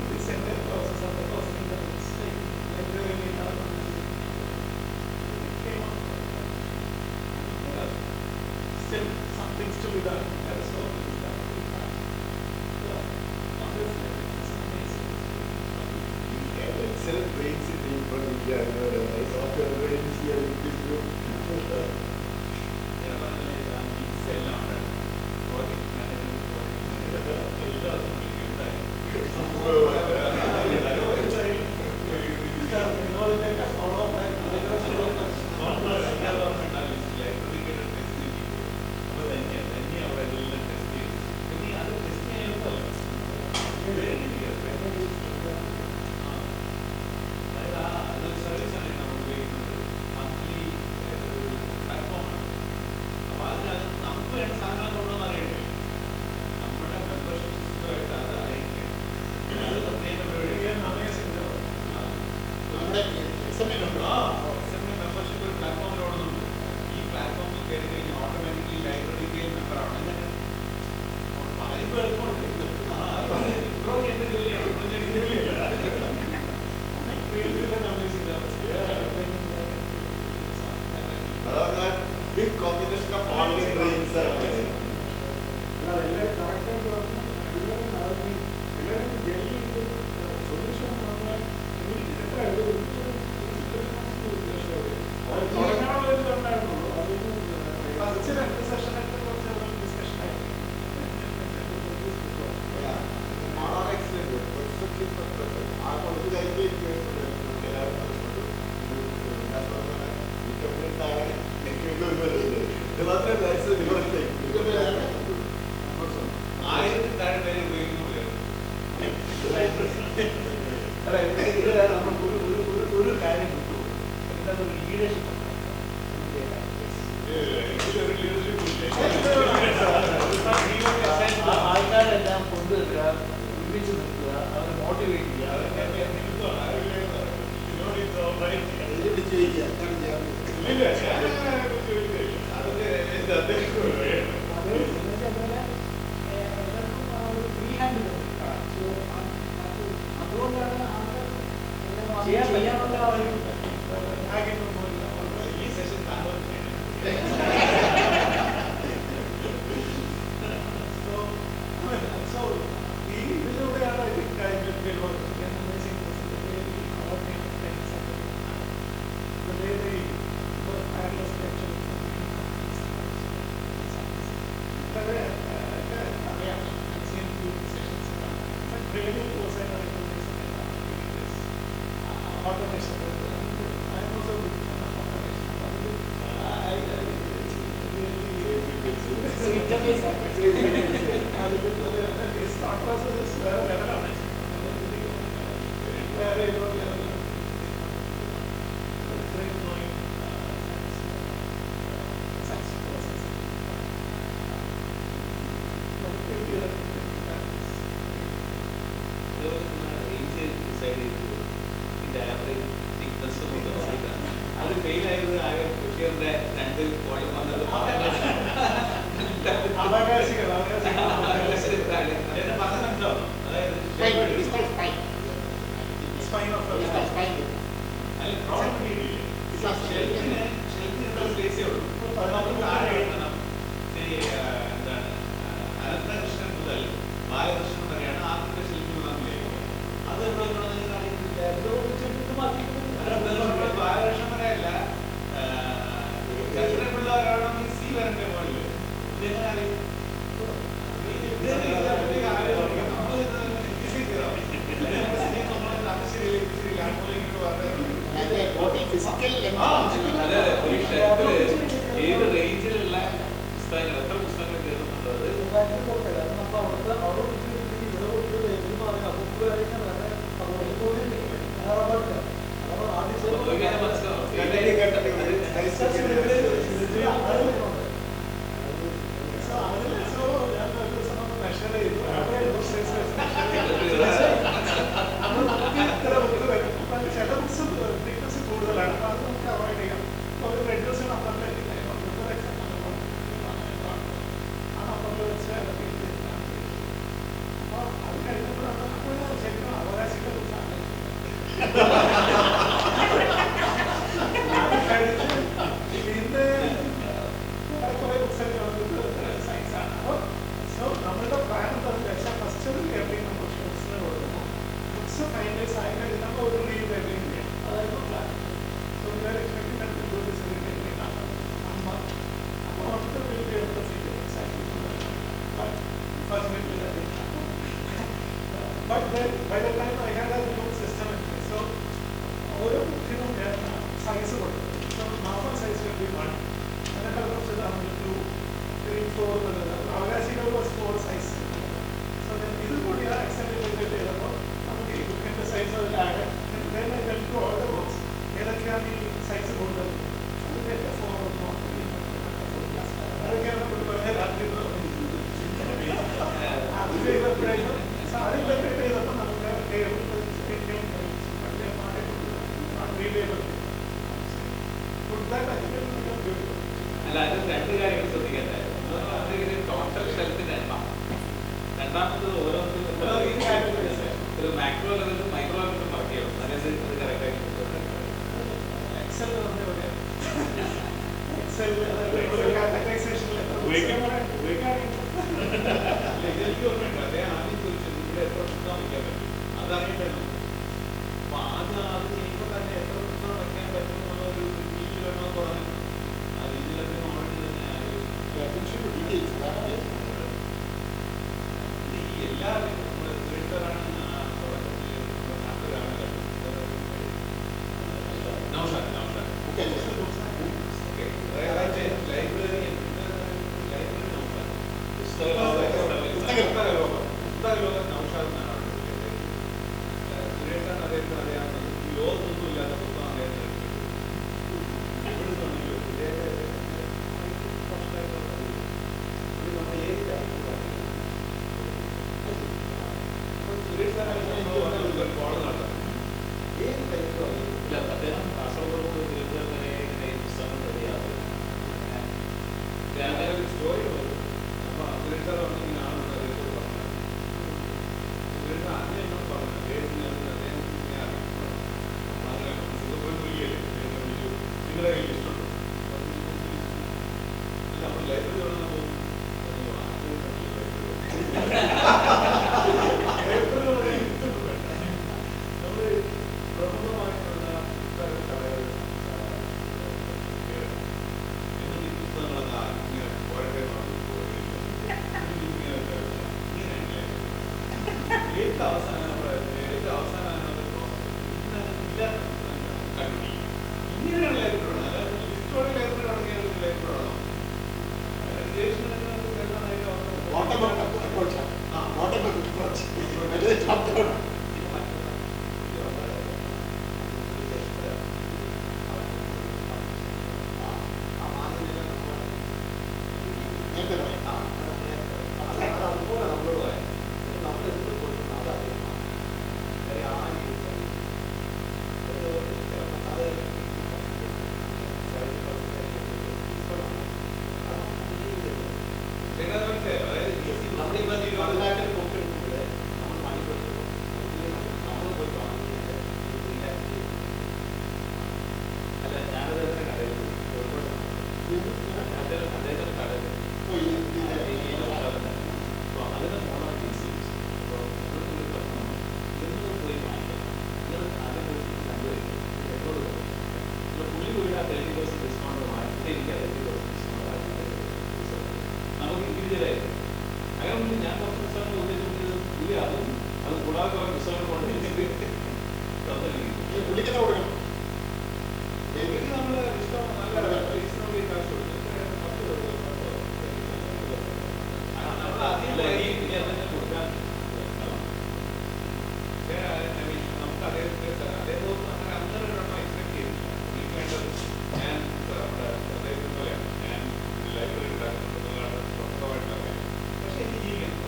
the center process of the costing that is taking, like really hard on the came up. Still some things to be done. That is all to be done. Excellent brains in the front of India. I saw your brains here in this room. Big combination of all the brains are there. ആൾക്കാരെല്ലാം കൊണ്ടുവരിക, ഒരുമിച്ച് നിൽക്കുക, അവരെ motivate ചെയ്യുക, ചെയ്യാനുള്ള ഈ session ഇതിലൂടെയാണ് അത് ഫെയിലായത് ആകെ കുട്ടികളുടെ രണ്ട് കോഴി വന്നത് എന്നെ പറഞ്ഞോ, അതായത് ഷെൽഫിന് സ്പേസേ ഉള്ളൂ. നമുക്ക് താഴെ എഴുതണം. എന്താണ് അനന്തകൃഷ്ണൻ മുതൽ ബാലകൃഷ്ണൻ വരെയാണ് ആദ്യത്തെ ഷെൽഫിൽ നമ്മൾ അത് ബാലകൃഷ്ണൻ വരെയല്ല, പിള്ളേരാണെങ്കിൽ സി വരണ്ടേ മുകളിൽ. ഇതെങ്ങനെ ഏത് റേഞ്ചിലുള്ള പുസ്തകങ്ങൾ, എത്ര പുസ്തകങ്ങൾ കേൾക്കുന്നുണ്ടോ? ചില ബുക്സ് ഫ്രീക്വൻസി കൂടുതലാണ്, അപ്പൊ അത് നമുക്ക് അവോയ്ഡ് ചെയ്യാം. സൈസ് ആയി കഴിഞ്ഞാൽ ഒരു റീൽ എവിടെയും ചെയ്യാം. അതായിരുന്നു plan. So we are expecting that to do this in one month. After we will be able to figure exactly but first we will do that. But then by the time I had a new system in place, so ഓരോ ബുക്കിനും ഞാൻ size കൊടുക്കും. So normal size will be 1, and then comes down to 2, 3, 4. Avakashikal was 4 size. So then ഇത് കൂടി ആ extend ചെയ്തപ്പോൾ നമുക്ക് ഈ ബുക്കിന്റെ സൈസ് അതിൽ add. Then I went to all the books. ഏതൊക്കെയാണ് ഈ സൈസ് കൂടുതൽ അതൊക്കെയാണ് നമ്മൾ പറഞ്ഞ രാത്രി അത് ചെയ്തപ്പോഴേക്കും അതിലൊക്കെ ചെയ്തപ്പോൾ നമുക്ക് അല്ല, അത് രണ്ട് കാര്യങ്ങൾ ശ്രദ്ധിക്കേണ്ടതായിരുന്നു. ടോട്ടൽ ഷെൽഫിന്റെ എണ്ണം, രണ്ടാമത്തത് ഓരോന്നിനും ഒരു മാക്രോ ലെവലും മൈക്രോ ലെവലും വർക്ക് ചെയ്യണം. അതായത് അത് കറക്റ്റ് ആയിട്ട് അതറിയപ്പെടുന്നു. അപ്പൊ ആദ്യം അത് ചെയ്യുമ്പോൾ തന്നെ എത്ര പുസ്തകം വയ്ക്കാൻ പറ്റും എന്നുള്ളൊരു രീതിയിലോ തുടങ്ങി ആ രീതിയിലൊക്കെ നോളജ് തന്നെ ഈ എല്ലാ ലോകത്തൊന്നും ഇല്ലാത്ത പുസ്തകം അദ്ദേഹത്തിന് അദ്ദേഹം കാസർഗോഡ് പുസ്തകം റെഡിയാകും. ഞാനൊരു സ്റ്റോറി പറഞ്ഞു. അപ്പൊ സുരേഷ് സാർ പറഞ്ഞ ആളുണ്ട് അദ്ദേഹത്തോട് പറഞ്ഞു. സുരേഷ് ആദ്യം എന്നോട് പറഞ്ഞു അദ്ദേഹം നിങ്ങളുടെ കയ്യിൽ ഇഷ്ടമുണ്ടോ? നമ്മൾ ലൈബ്രറി തുടങ്ങുമ്പോൾ നമ്മൾ പ്രമുഖമായിട്ടുള്ള കടകൾ എന്നിട്ട് ഈ പുസ്തകങ്ങളൊക്കെ ഇങ്ങനെ പോരട്ടെ ഏറ്റവും അവസാനം ഇങ്ങനെയാണ് ലൈബ്രറി അതായത് ലിസ്റ്റോടെ ലൈബ്രറി തുടങ്ങിയ ലൈബ്രറി ആണോ? നമുക്ക് ഇൻഡിവിജ്വലായിട്ട് അങ്ങനെ ഞാൻ കുറച്ച് പുസ്തകങ്ങൾ ഉദ്ദേശിച്ചത് പുള്ളി അതും അത് കൂടാതെ കുറെ പുസ്തകങ്ങൾ കൊണ്ടുവന്നിട്ട് നമ്മള് ഇഷ്ടം നല്ല റീസണബിളി കാശ് കൊടുക്കും. കൊടുക്കാൻ നമുക്ക് അദ്ദേഹത്തിന്റെ അദ്ദേഹം അങ്ങനെ ഒരെണ്ണം എക്സ്പെക്ട് ചെയ്തില്ല. എനിക്ക് വേണ്ടത് ഞാൻ നമ്മുടെ അദ്ദേഹത്തിന് പോലെയാണ് ഞാൻ ലൈബ്രറി ഉണ്ടാക്കുന്നുണ്ടെന്നാണ് സ്വന്തമായിട്ട് അറിയാം. പക്ഷെ എനിക്ക് ജീവിക്കണം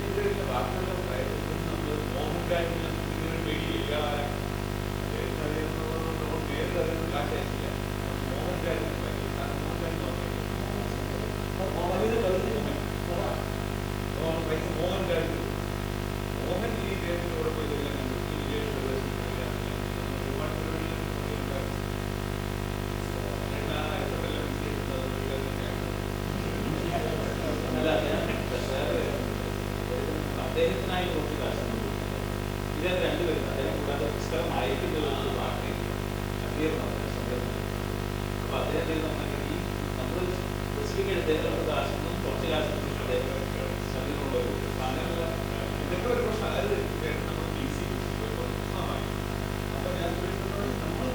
ഇതിന്റെ ബാക്കിയുള്ള നമ്മൾ മോഹൻലാലിന് ഇങ്ങനെ പേടിയില്ല. നമ്മൾ നേരിട്ട് അതിനൊന്നും കാശ് അയച്ചില്ല. മോഹൻലാലിന് മോഹൻ ഈ ദേഹത്തിലൂടെ പോയി ഒരുപാട് അദ്ദേഹത്തിനായി കുറച്ച് കാശൊന്നും കൊടുക്കുന്നത്. ഇദ്ദേഹം രണ്ടുപേരും അദ്ദേഹം കൂടാതെ പുസ്തകം അയക്കുന്ന ഒരു വാർത്തയില്ല അപ്പൊ അദ്ദേഹം ചെയ്യുന്നുണ്ടെങ്കിൽ ഈ നമ്മൾ സ്പെസിഫിക് എടുത്തേക്കുള്ള കാശൊന്നും കുറച്ച് കാശൊന്നും അദ്ദേഹം ശരീരമുള്ള അങ്ങനെയുള്ള ഇതൊക്കെ ഒരു പ്രശ്നം. അതായത് നമ്മൾ PC അപ്പൊ ഞാൻ നമ്മൾ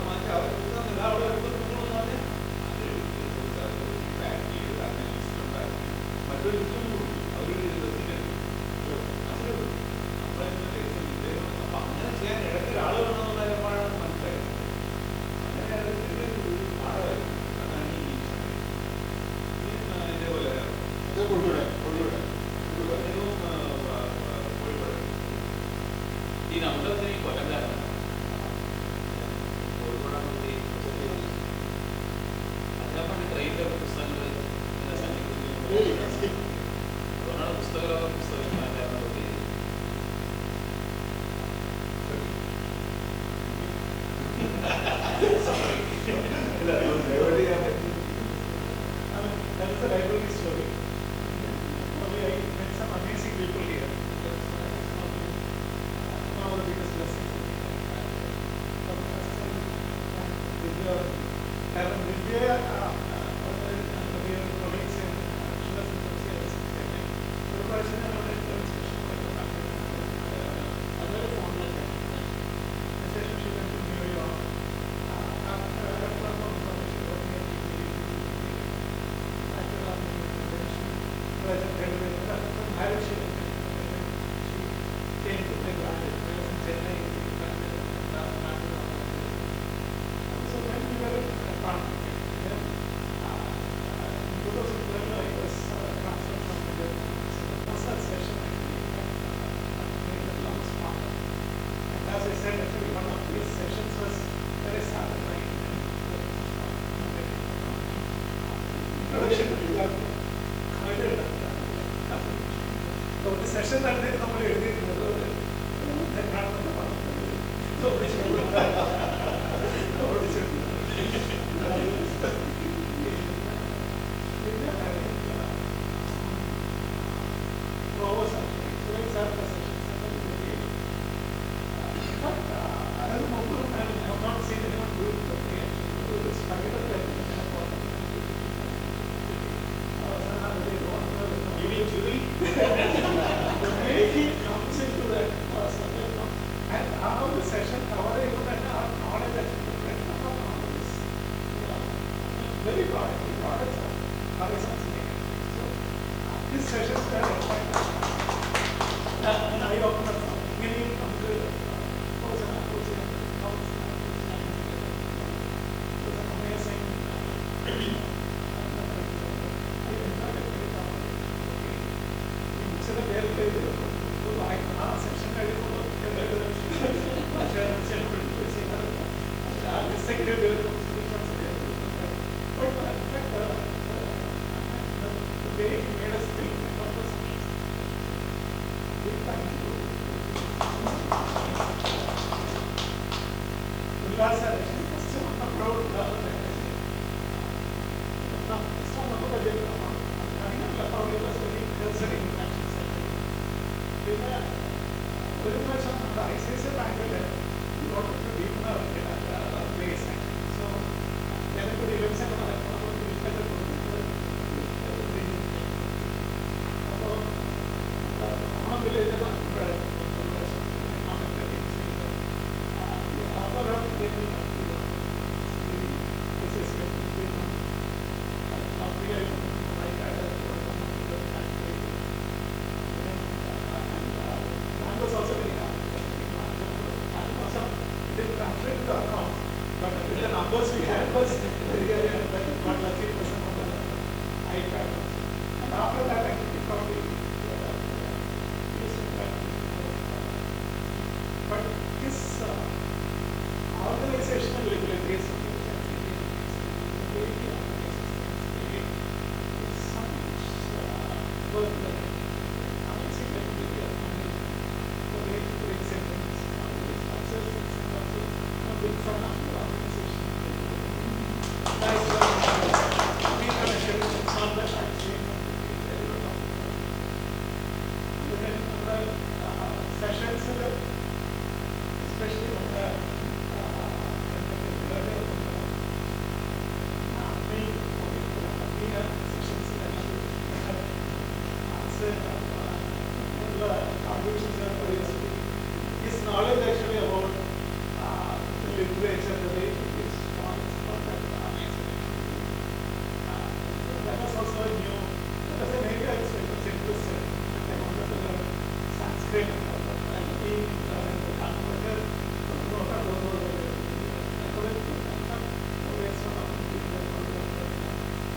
മാറ്റി അവർ അവിടെ പറഞ്ഞാൽ മറ്റൊരു അപ്പൊ അങ്ങനെ ചെയ്യാൻ ഇടയ്ക്ക് ഒരാൾ വേണമെന്നുള്ള എപ്പോഴാണ് മനസ്സിലായത്. അങ്ങനെ പാടമായിരുന്നു. ഇതേപോലെ ഈ നമ്മുടെ കൊല്ലംകാരനാണ് കോഴിക്കോടാണ് അതിനെപ്പറ്റി ട്രെയിനിലൊക്കെ പുസ്തകങ്ങൾ അതുകൊണ്ടാണ് പുസ്തകലോകം പുസ്തകങ്ങളായിരുന്നു പേര്. That is a library story. I met some amazing people here. One of the biggest blessings. With Karen Vidya, colleagues in Shiraz and Tafsir, the person I have a discussion with a very fond of it. The session she went to New York. After a lot of information about me, she came to my garden. I was in Chennai. So when we were at Parliament, in 2012, I was transferred from the first session. I made the last part. And as I said, actually one of these sessions was very sad at night. Introduction to yoga. So the session that they completed, they can't so which I have not seen anyone do it this you mean Julie? He comes into that subject and how the session covering that knowledge that very broad. Products are so this session is very and I open up many computer person approaching it was amazing. contributions are for university. His knowledge actually about the literature, the way it is taught, it's not that amazing. That was also a new, that was an area I was interested in. I wanted to learn Sanskrit and all that. And he converted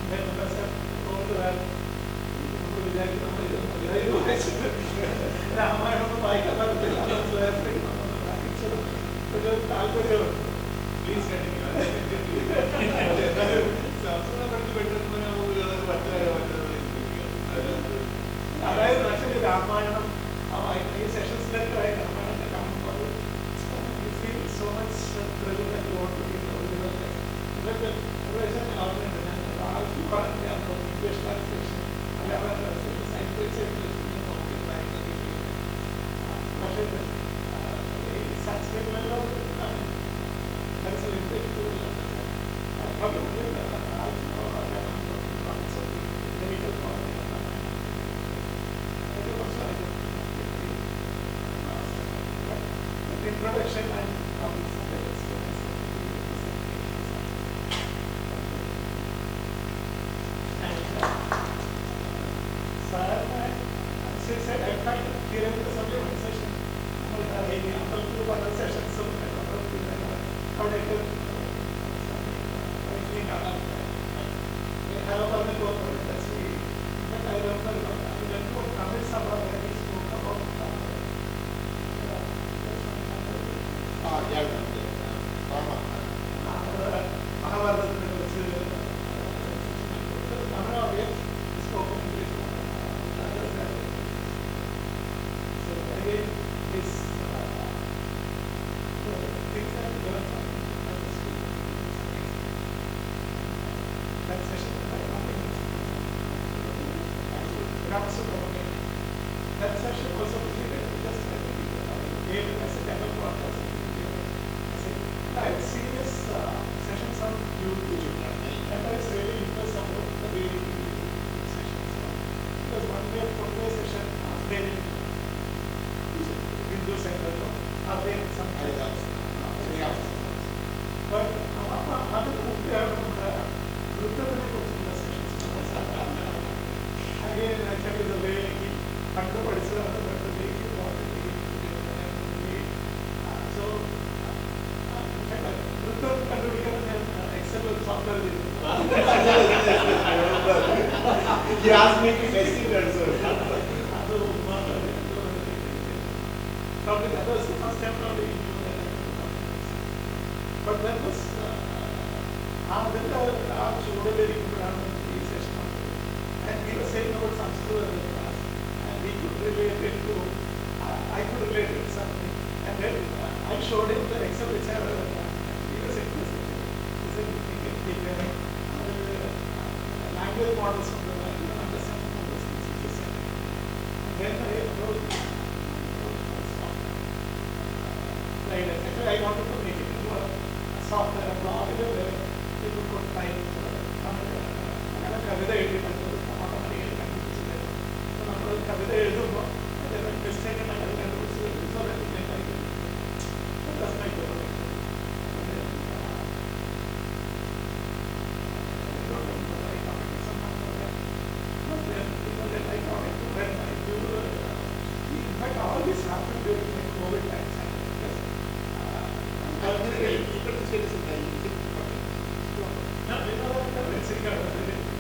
then the person told that Ramayanam വായിക്കാൻ പറ്റത്തില്ല ഒരു താല്പര്യമുണ്ട്. Please continue. സംസ്കൃതം പഠിച്ച് പെട്ടെന്ന് അതായത് actually Ramayanam ഈ സെഷൻസിലൊക്കെ ആയി രാമായണത്തെ കാണുമ്പോൾ you feel so much thrill that you want to be ഇതൊക്കെ കാണുന്നുണ്ട്. ഞാൻ ആൾക്ക് പറഞ്ഞാൽ ഇംഗ്ലീഷ് ട്രാൻസ്ലേഷൻ പക്ഷേ ഈ സംസ്കൃതമെല്ലാം introduction and said I tried to hear the subject one session. One session, so how they could have a public work for industry. But I remember what Tamil Sabha where he spoke about Mahabharata spoken English. So again, this things that we learn from that session. That session also proceeded just gave as a demo broadcast. I had seen this sessions on YouTube, and I was really impressed about the way we do sessions. Because one day for the session, they Hindu center, they some but again, actually the way he underparts the way he wanted to so Excel software. He asked me to test it also. Probably that was the first time probably he knew that. But that was and we were saying about Sanskrit in class, and we could relate it to, I could relate it to something, and then I showed him the Excel which I have done. He was interested. He said, we can take language models from the language and understand some of those things which he said. And then I approached like actually I wanted to make it into a software, a blog where people could type കവിത എഴുതി automatically കണ്ടുപിടിച്ച് തരും. അപ്പോൾ നമ്മൾ കവിത എഴുതുമ്പോൾ അതിൻ്റെ mistake നമ്മൾ കണ്ടുപിടിച്ച് തരും. So that we can type it. That's my goal. In fact, all this happened during my COVID times.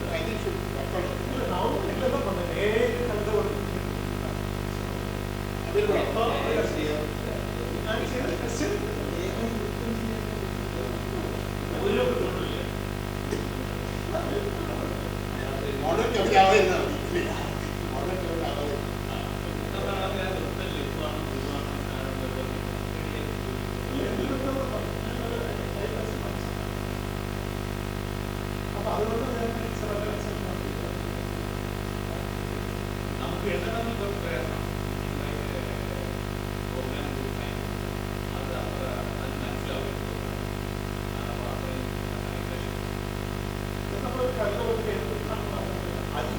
I think should now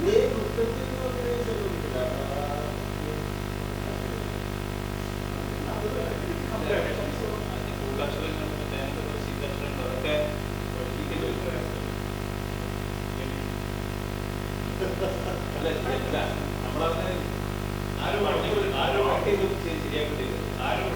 അതേ നമ്മളതിന് ആരും ശരിയാക്കിട്ടില്ല. ആരും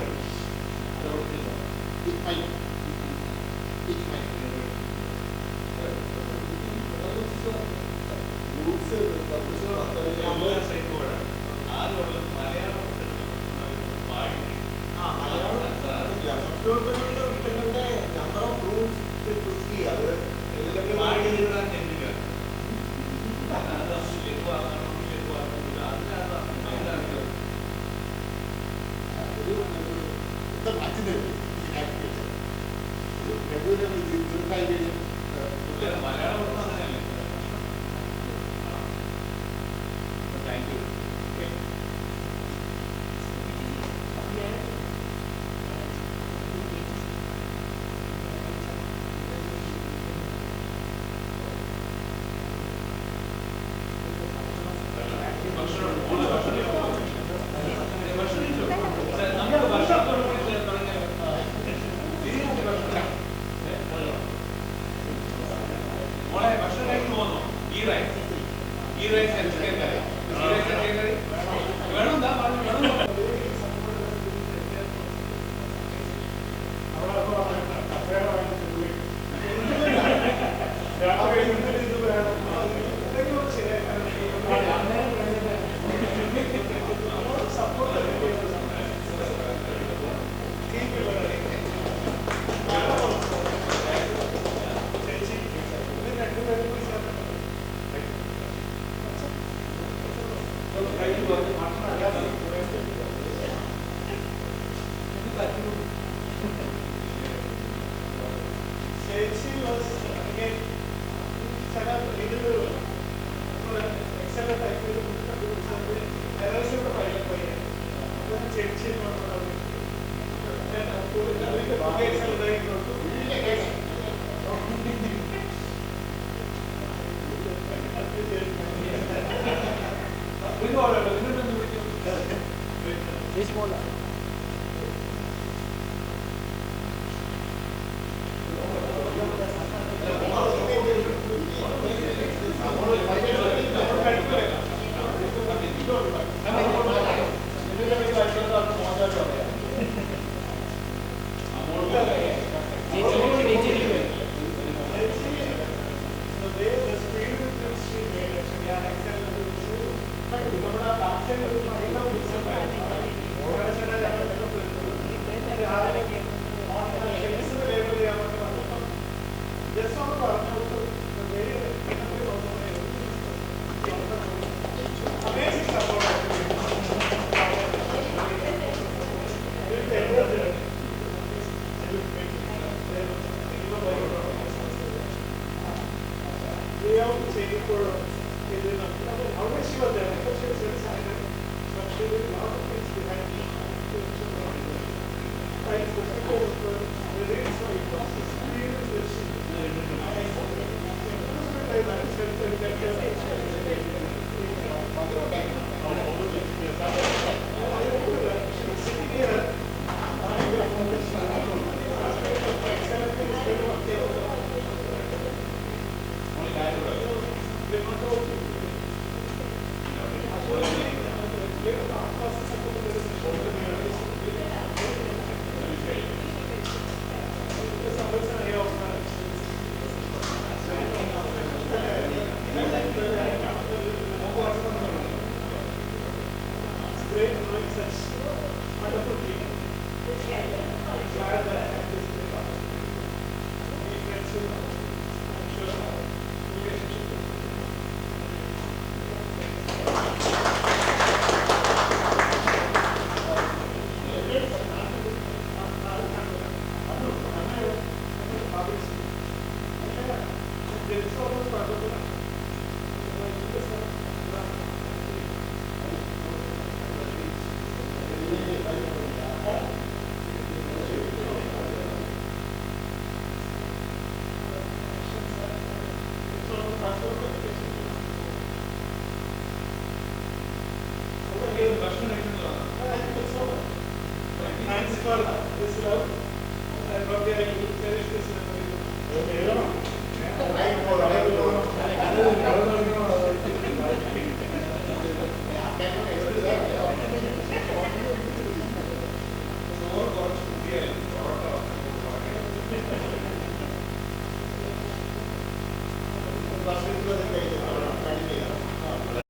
Thank you.